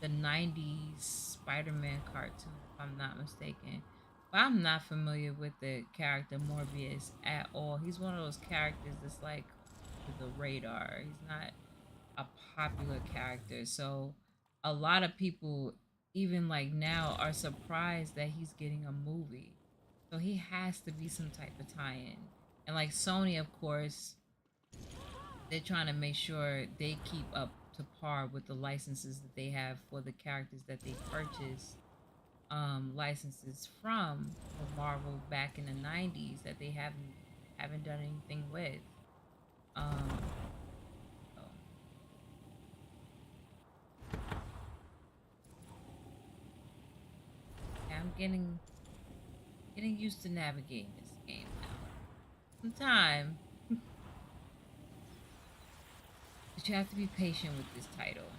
90s Spider-Man cartoon, if I'm not mistaken. But I'm not familiar with the character Morbius at all. He's one of those characters that's like the radar. He's not a popular character. So a lot of people, even like now, are surprised that he's getting a movie. So he has to be some type of tie-in. And like Sony, of course, they're trying to make sure they keep up to par with the licenses that they have for the characters that they purchase licenses from Marvel back in the 90s that they haven't done anything with. So. Yeah, I'm getting used to navigating this game now. Some time. But you have to be patient with this title.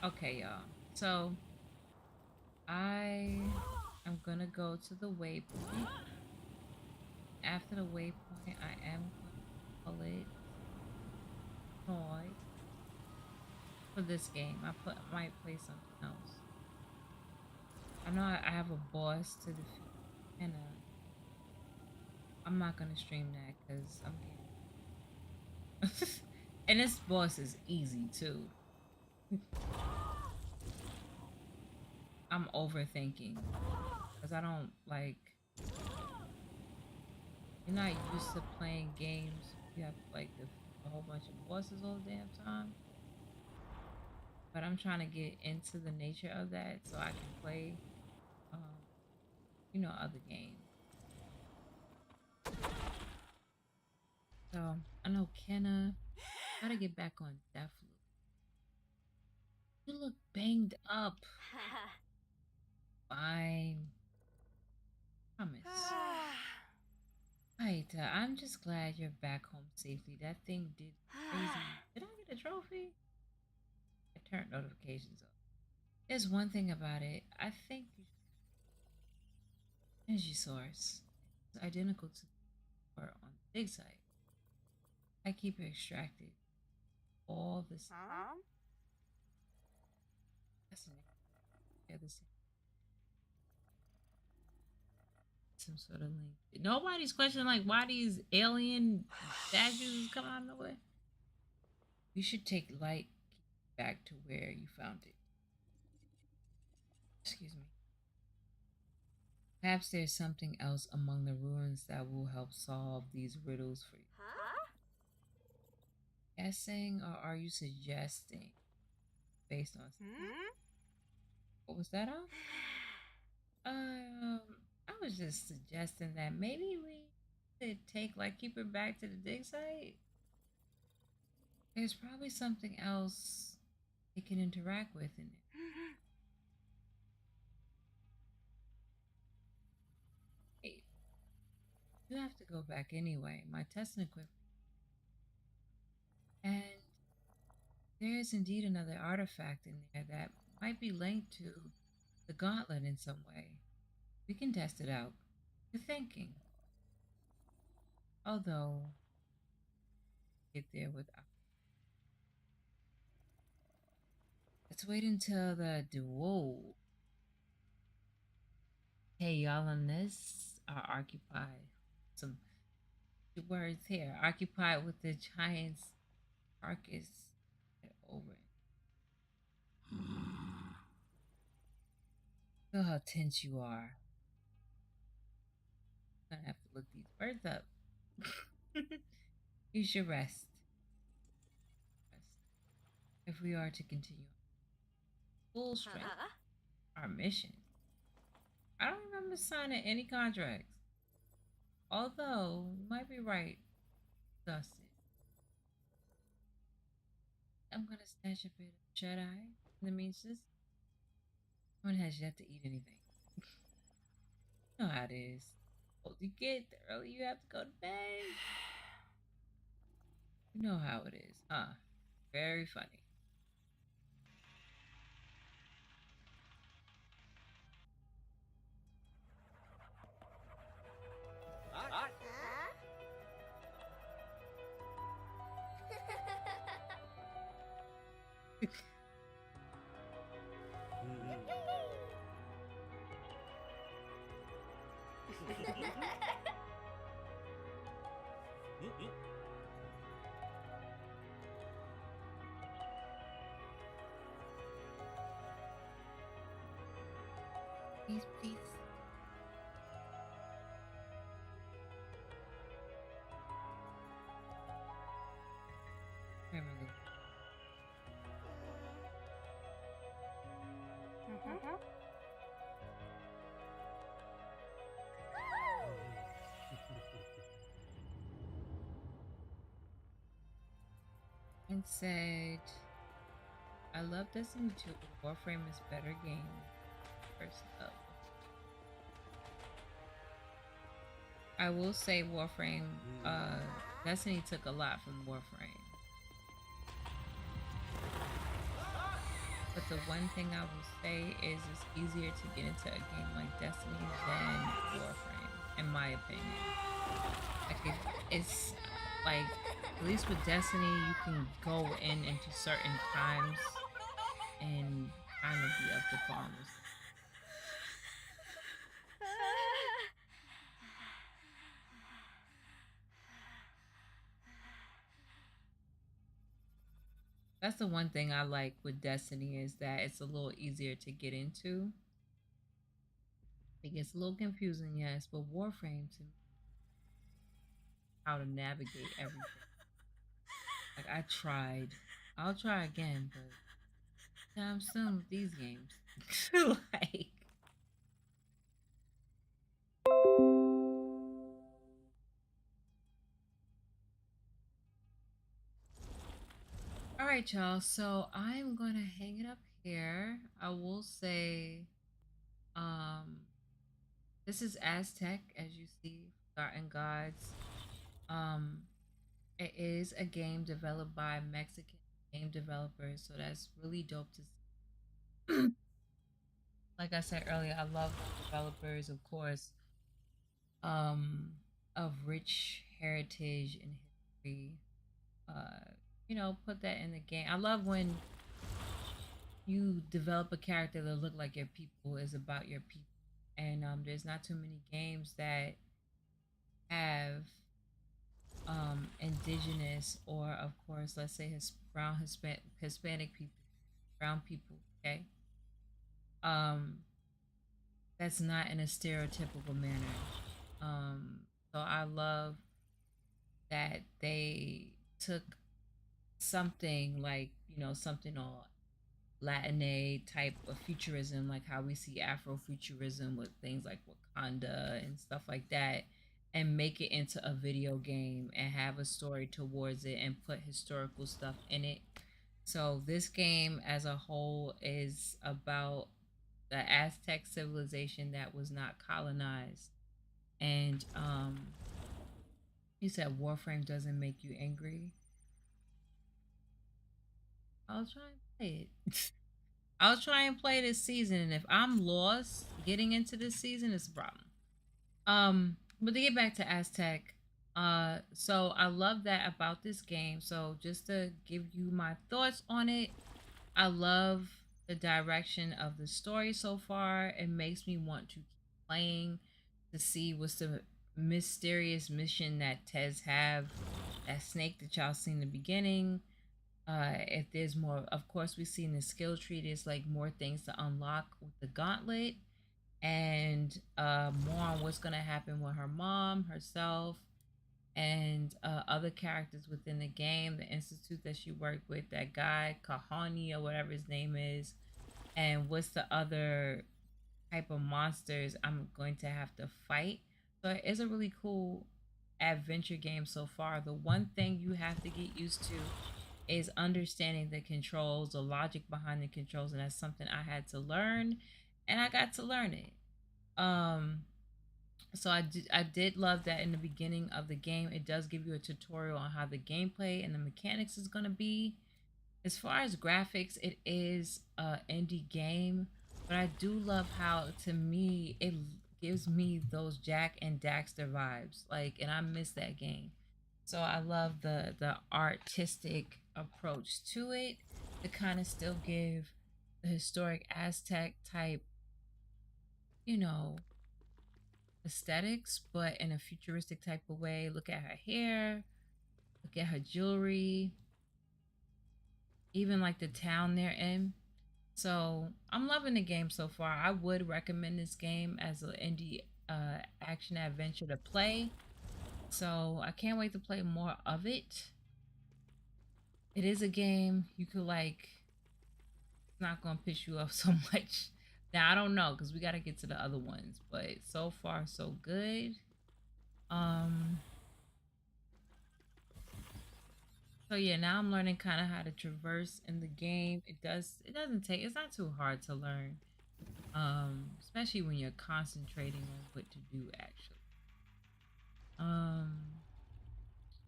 Okay, y'all. So I am gonna go to the waypoint. After the waypoint, I am gonna call it toy for this game. Might play something else. I know I have a boss to defeat, and I'm not gonna stream that because I'm getting. And this boss is easy too. I'm overthinking because I don't like. You're not used to playing games. You have like a whole bunch of bosses all the damn time. But I'm trying to get into the nature of that so I can play, other games. So I know Kenna. Gotta get back on Deathloop. You look banged up. Fine. Promise. Right. Right, I'm just glad you're back home safely. That thing did crazy. Did I get a trophy? I turned notifications off. There's one thing about it. I think energy source is identical to the one on the dig site. I keep it extracted all the time. That's yeah, the same. Some sort of link. Nobody's questioning like why these alien statues come out of nowhere. You should take light back to where you found it. Excuse me. Perhaps there's something else among the ruins that will help solve these riddles for you. Guessing or are you suggesting based on what was that on? I was just suggesting that maybe we could take like keep it back to the dig site. There's probably something else it can interact with in it. Hey, you have to go back anyway. My testing equipment. And there is indeed another artifact in there that might be linked to the gauntlet in some way. We can test it out. You're thinking. Although, get there without. Let's wait until the duo. Hey, y'all on this are occupied. Some words here. Occupied with the giant's carcass over. Feel how tense you are. I'm gonna have to look these words up. You should rest. If we are to continue full strength, our mission. I don't remember signing any contracts. Although, you might be right, Dustin. I'm gonna snatch a bit of shut-eye in the meantime. No one has yet to eat anything. You know how it is. The older you get, the earlier you have to go to bed. You know how it is, huh? Very funny. Please, please. Remember. And said, I love Destiny 2, but Warframe is better game. First up. I will say Warframe, Destiny took a lot from Warframe. But the one thing I will say is it's easier to get into a game like Destiny than Warframe, in my opinion. Like it's like, at least with Destiny, you can go into certain times and kind of be up to par. That's the one thing I like with Destiny is that it's a little easier to get into. It gets a little confusing, yes, but Warframe to me, how to navigate everything. Like I tried. I'll try again, but I'm soon with these games. Like all right, y'all. So I'm gonna hang it up here. I will say, this is Aztec, as you see, Forgotten Gods. Um, it is a game developed by Mexican game developers, so that's really dope to see. Like I said earlier, I love developers, of course, um, of rich heritage and history. Uh, put that in the game. I love when you develop a character that look like your people, is about your people, and there's not too many games that have indigenous, or of course, let's say Hispanic people, brown people. Okay, um, that's not in a stereotypical manner. Um, so I love that they took something like, something all Latine type of futurism, like how we see Afrofuturism with things like Wakanda and stuff like that, and make it into a video game and have a story towards it and put historical stuff in it. So this game as a whole is about the Aztec civilization that was not colonized. And you said Warframe doesn't make you angry. I'll try and play it. I'll try and play this season, and if I'm lost getting into this season, it's a problem. But to get back to Aztec, so I love that about this game. So just to give you my thoughts on it, I love the direction of the story so far. It makes me want to keep playing to see what's the mysterious mission that Tez have, that snake that y'all seen in the beginning. If there's more, of course, we see in the skill tree there's like more things to unlock with the gauntlet, and more on what's gonna happen with her mom, herself, and other characters within the game, the institute that she worked with, that guy Kahani or whatever his name is, and what's the other type of monsters I'm going to have to fight. So it is a really cool adventure game so far. The one thing you have to get used to is understanding the controls, the logic behind the controls, and that's something I had to learn, and I got to learn it. Um, so I did love that in the beginning of the game, it does give you a tutorial on how the gameplay and the mechanics is gonna be. As far as graphics, it is a indie game, but I do love how, to me, it gives me those Jack and Daxter vibes. Like, and I miss that game. So I love the artistic approach to it, to kind of still give the historic Aztec type, you know, aesthetics, but in a futuristic type of way. Look at her hair, look at her jewelry, even like the town they're in. So I'm loving the game so far. I would recommend this game as an indie action adventure to play. So I can't wait to play more of it. It is a game you could like, it's not gonna piss you off so much. Now I don't know, because we gotta get to the other ones, but so far so good. Um so yeah, now I'm learning kind of how to traverse in the game. It's not too hard to learn. Especially when you're concentrating on what to do actually. Um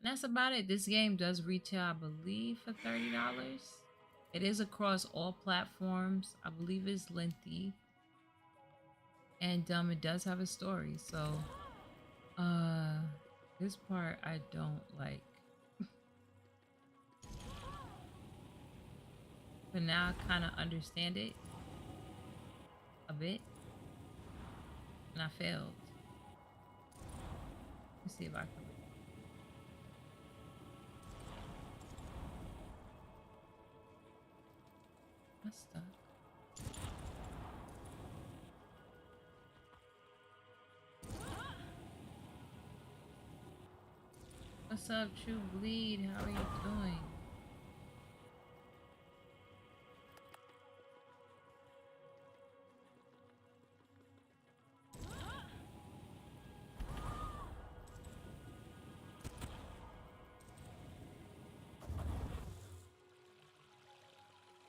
and that's about it. This game does retail, I believe, for $30. It is across all platforms. I believe it's lengthy. And it does have a story. So uh this part I don't like. But now I kind of understand it a bit. And I failed. Let's see if I can. I'm stuck. What's up, True Bleed? How are you doing?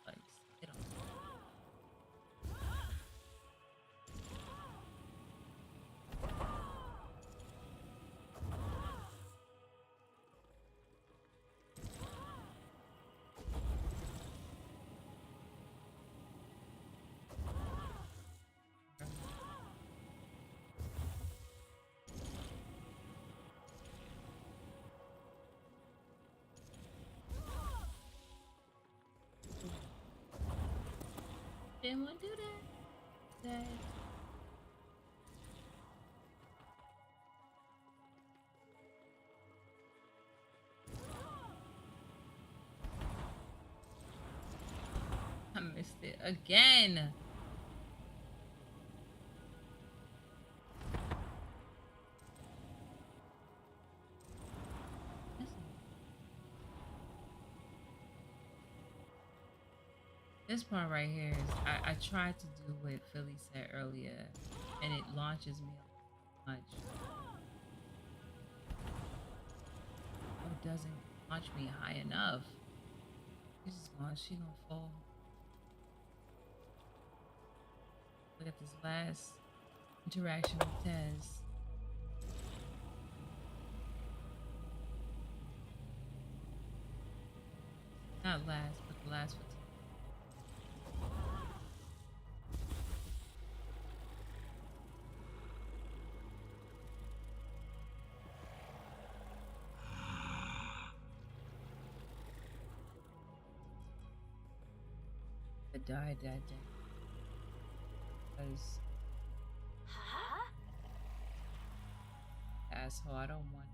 Like, sit on. Didn't want to do that. I missed it again. This part right here is I tried to do what Philly said earlier, and it launches me much. It doesn't launch me high enough. She gonna fall. Look at this last interaction with Tez. Not last, but the last one. I died that day. Because asshole, I don't want.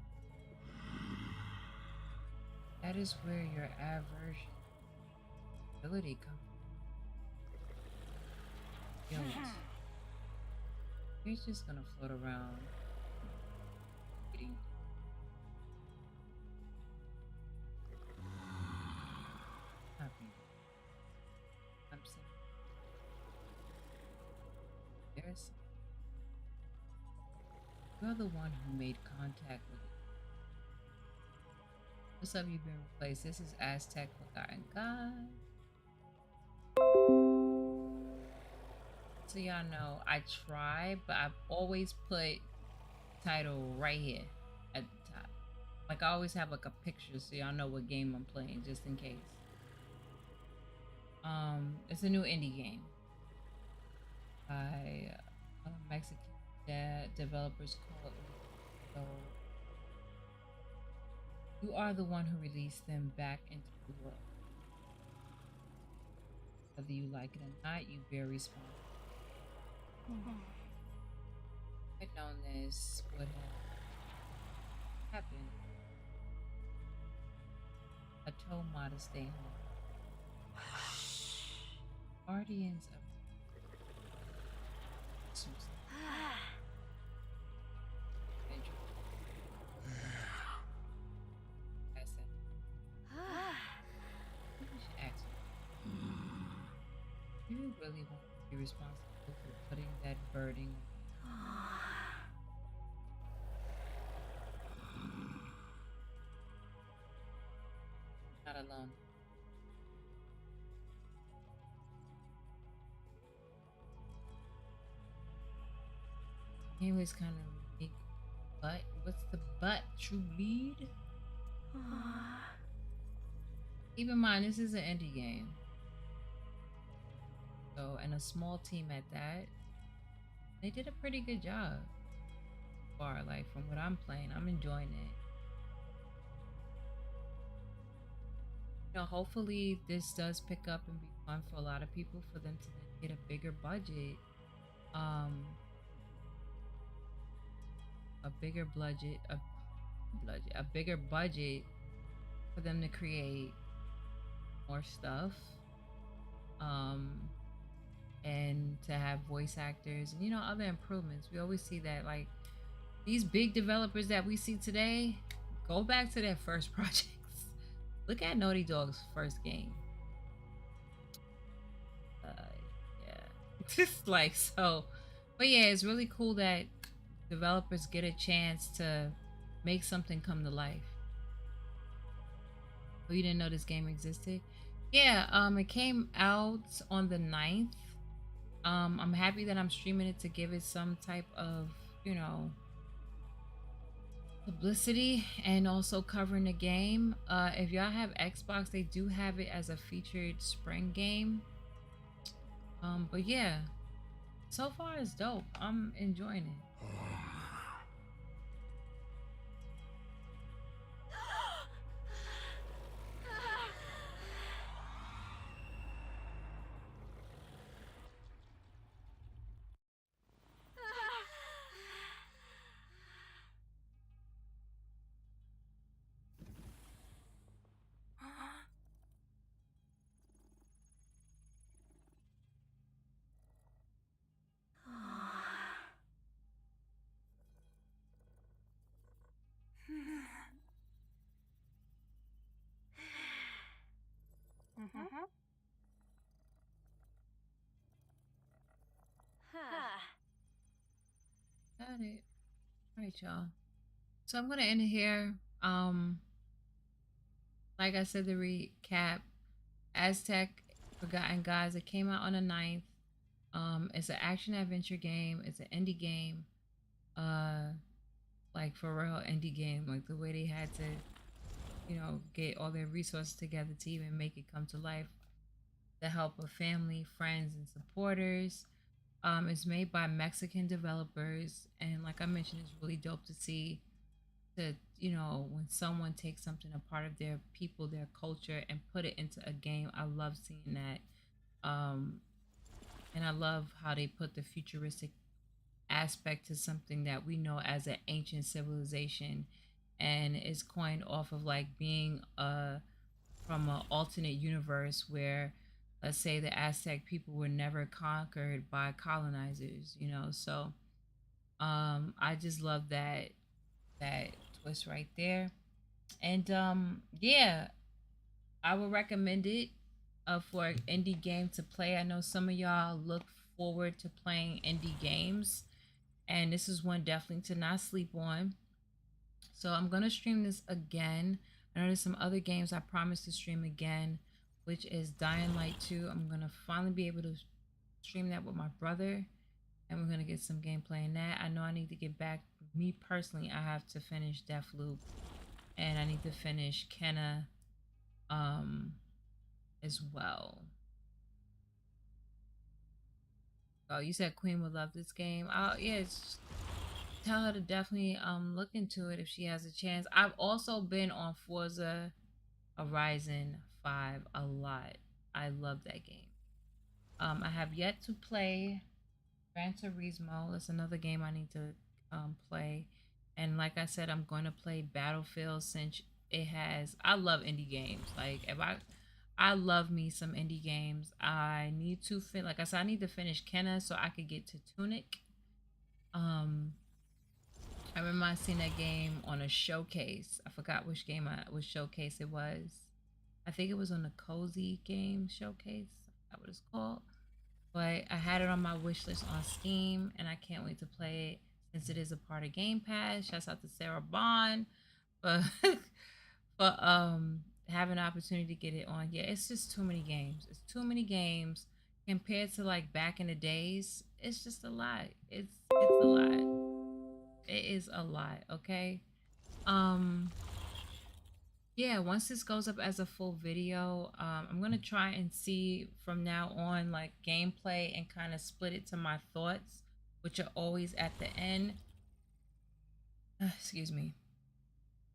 That is where your aversion ability comes from. Guilt. He's just gonna float around eating. Happy. I'm saying there's you're the one who made contact with it. What's up, you've been replaced? This is Aztech Forgotten Gods. So y'all know I try, but I've always put title right here at the top. Like I always have like a picture so y'all know what game I'm playing just in case. It's a new indie game by Mexican developers called Lienzo. You are the one who released them back into the world. Whether you like it or not, you bear responsibility. If I'd known this would have happened, I told Ma to stay home. Guardians of Do you really want to be responsible for putting that burden? Not alone. Anyways, kind of unique. But what's the but? True lead? Keep in mind, this is an indie game. So, and a small team at that. They did a pretty good job. So far, like from what I'm playing, I'm enjoying it. You know, hopefully this does pick up and be fun for a lot of people for them to get a bigger budget. A bigger budget for them to create more stuff. And to have voice actors and, you know, other improvements. We always see that, like, these big developers that we see today, go back to their first projects. Look at Naughty Dog's first game. Yeah. Just like, so. But yeah, it's really cool that developers get a chance to make something come to life. Oh, you didn't know this game existed? Yeah, it came out on the 9th. I'm happy that I'm streaming it to give it some type of, you know, publicity and also covering the game. If y'all have Xbox, they do have it as a featured spring game. But yeah, so far it's dope. I'm enjoying it. about it. All right, y'all. So I'm gonna end it here. Like I said, the recap: Aztec Forgotten Gods. It came out on the 9th. It's an action adventure game. It's an indie game. Like for real indie game. Like the way they had to, get all their resources together to even make it come to life. The help of family, friends, and supporters. It's made by Mexican developers, and like I mentioned, it's really dope to see that when someone takes something a part of their people, their culture, and put it into a game. I love seeing that, and I love how they put the futuristic aspect to something that we know as an ancient civilization, and is coined off of like being from an alternate universe where, let's say, the Aztec people were never conquered by colonizers, so I just love that twist right there. And yeah, I would recommend it for an indie game to play. I know some of y'all look forward to playing indie games, and this is one definitely to not sleep on. So I'm gonna stream this again. I know there's some other games I promised to stream again, which is Dying Light 2. I'm gonna finally be able to stream that with my brother, and we're gonna get some gameplay in that. I know I need to get back. Me personally, I have to finish Deathloop, and I need to finish Kenna as well. Oh, you said Queen would love this game. Oh yeah, tell her to definitely look into it if she has a chance. I've also been on Forza Horizon 5 a lot. I love that game. I have yet to play Gran Turismo. That's another game I need to play. And like I said, I'm going to play Battlefield since it has. I love indie games. Like I love me some indie games. I need to like I said, I need to finish Kenna so I could get to Tunic. I remember I seen that game on a showcase. I forgot which game which showcase it was. I think it was on the Cozy Game Showcase. I forgot what it's called. But I had it on my wish list on Steam, and I can't wait to play it since it is a part of Game Pass. Shouts out to Sarah Bond for for having an opportunity to get it on. Yeah, it's just too many games. It's too many games compared to like back in the days. It's just a lot. It's a lot. It is a lot. Okay. Um. Yeah, once this goes up as a full video, I'm gonna try and see from now on like gameplay and kind of split it to my thoughts, which are always at the end. Excuse me.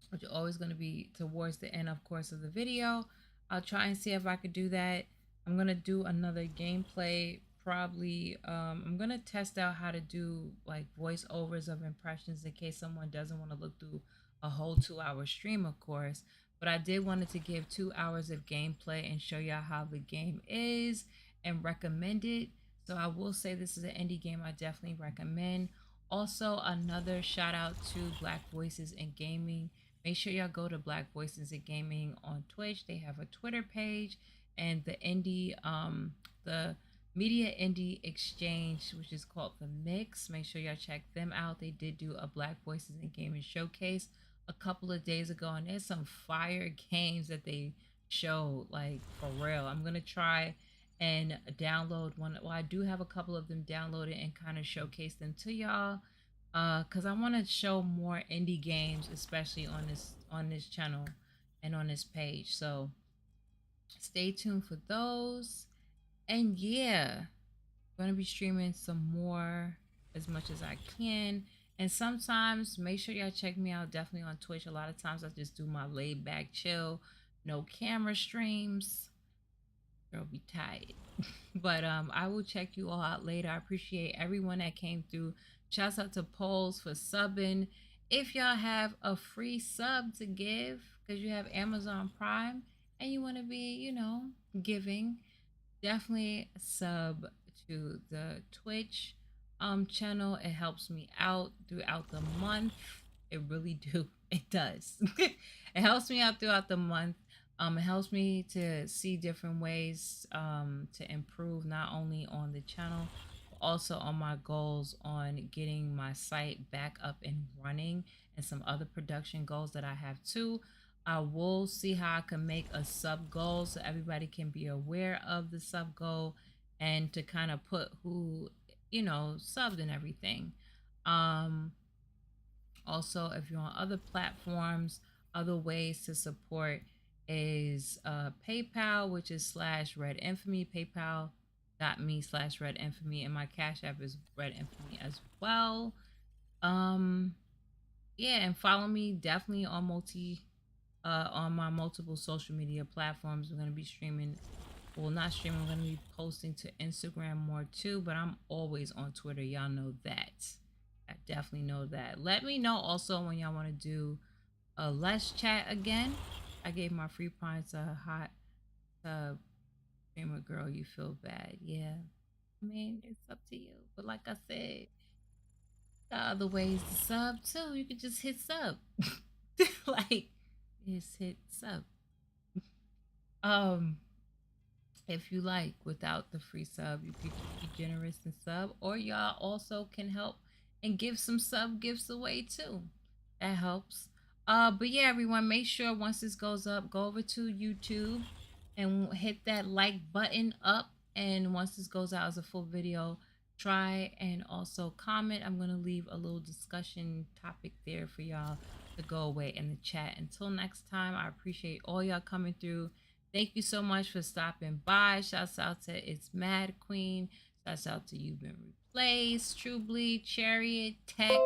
Which are always going to be towards the end, of course, of the video. I'll try and see if I could do that. I'm gonna do another gameplay probably. I'm gonna test out how to do like voiceovers of impressions in case someone doesn't want to look through a whole 2-hour stream, of course. But I did wanted to give 2 hours of gameplay and show y'all how the game is and recommend it. So I will say this is an indie game I definitely recommend. Also, another shout out to Black Voices in Gaming. Make sure y'all go to Black Voices in Gaming on Twitch. They have a Twitter page, and the Media Indie Exchange, which is called The Mix. Make sure y'all check them out. They did do a Black Voices in Gaming showcase a couple of days ago, and there's some fire games that they showed, like for real. I'm gonna try and download one. Well, I do have a couple of them downloaded and kind of showcase them to y'all, because I want to show more indie games, especially on this channel and on this page. So stay tuned for those. And yeah, I'm gonna be streaming some more as much as I can. And sometimes make sure y'all check me out definitely on Twitch. A lot of times I just do my laid back chill, no camera streams. Girl be tired. But I will check you all out later. I appreciate everyone that came through. Shouts out to Polls for subbing. If y'all have a free sub to give because you have Amazon Prime and you want to be, giving, definitely sub to the Twitch channel. It helps me out throughout the month. It really do. It does. It helps me out throughout the month. It helps me to see different ways to improve not only on the channel but also on my goals on getting my site back up and running, and some other production goals that I have too. I will see how I can make a sub goal so everybody can be aware of the sub goal, and to kind of put who, you know, subbed and everything. Also, if you're on other platforms, other ways to support is PayPal, which is /REDinFamy, paypal.me/REDinFamy, and my Cash App is REDinFamy as well. Yeah, and follow me definitely on on my multiple social media platforms. We're gonna be streaming, well, not streaming, we're gonna be posting to Instagram more too, but I'm always on Twitter. Y'all know that. I definitely know that. Let me know also when y'all want to do a Let's Chat again. I gave my free points a hot streamer girl. You feel bad. Yeah. I mean, it's up to you. But like I said, got other ways to sub too. You could just hit sub. Like, just hit sub. If you like, without the free sub, you could be generous and sub, or y'all also can help and give some sub gifts away too. That helps. But yeah, everyone, make sure once this goes up, go over to YouTube and hit that like button up. And once this goes out as a full video, try and also comment. I'm gonna leave a little discussion topic there for y'all to go away in the chat. Until next time, I appreciate all y'all coming through. Thank you so much for stopping by. Shouts out to It's Mad Queen. Shouts out to You've Been Replaced, True Bleed, Chariot, Tech,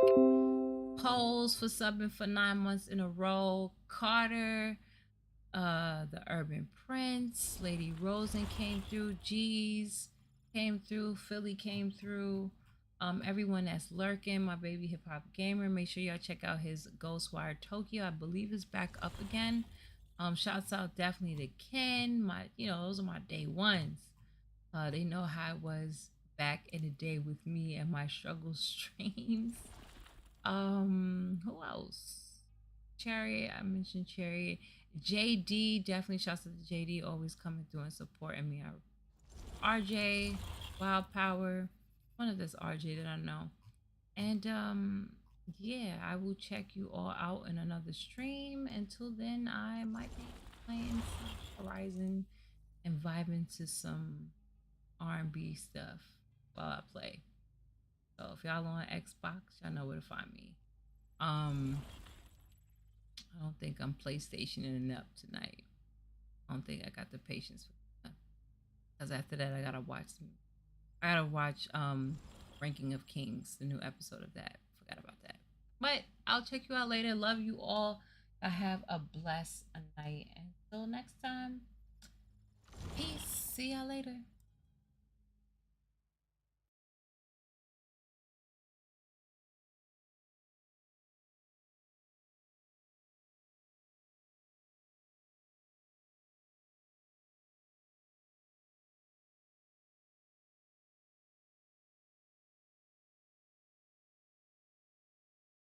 Pose for subbing for 9 months in a row, Carter, the Urban Prince, Lady Rosen came through, G's came through, Philly came through. Everyone that's lurking, my baby hip hop gamer, make sure y'all check out his Ghostwire Tokyo. I believe is back up again. Shouts out definitely to Ken. Those are my day ones. They know how it was back in the day with me and my struggle streams. Who else? Chariot, I mentioned Chariot. JD, definitely shouts out to JD, always coming through and supporting me. RJ, Wild Power, one of this RJ that I know. And yeah, I will check you all out in another stream. Until then, I might be playing some Horizon and vibing to some R&B stuff while I play. So if y'all on Xbox, y'all know where to find me. I don't think I'm PlayStationing up tonight. I don't think I got the patience for that. Because after that, I gotta watch Ranking of Kings, the new episode of that. Forgot about that. But I'll check you out later. Love you all. I have a blessed night. Until next time, peace. See y'all later.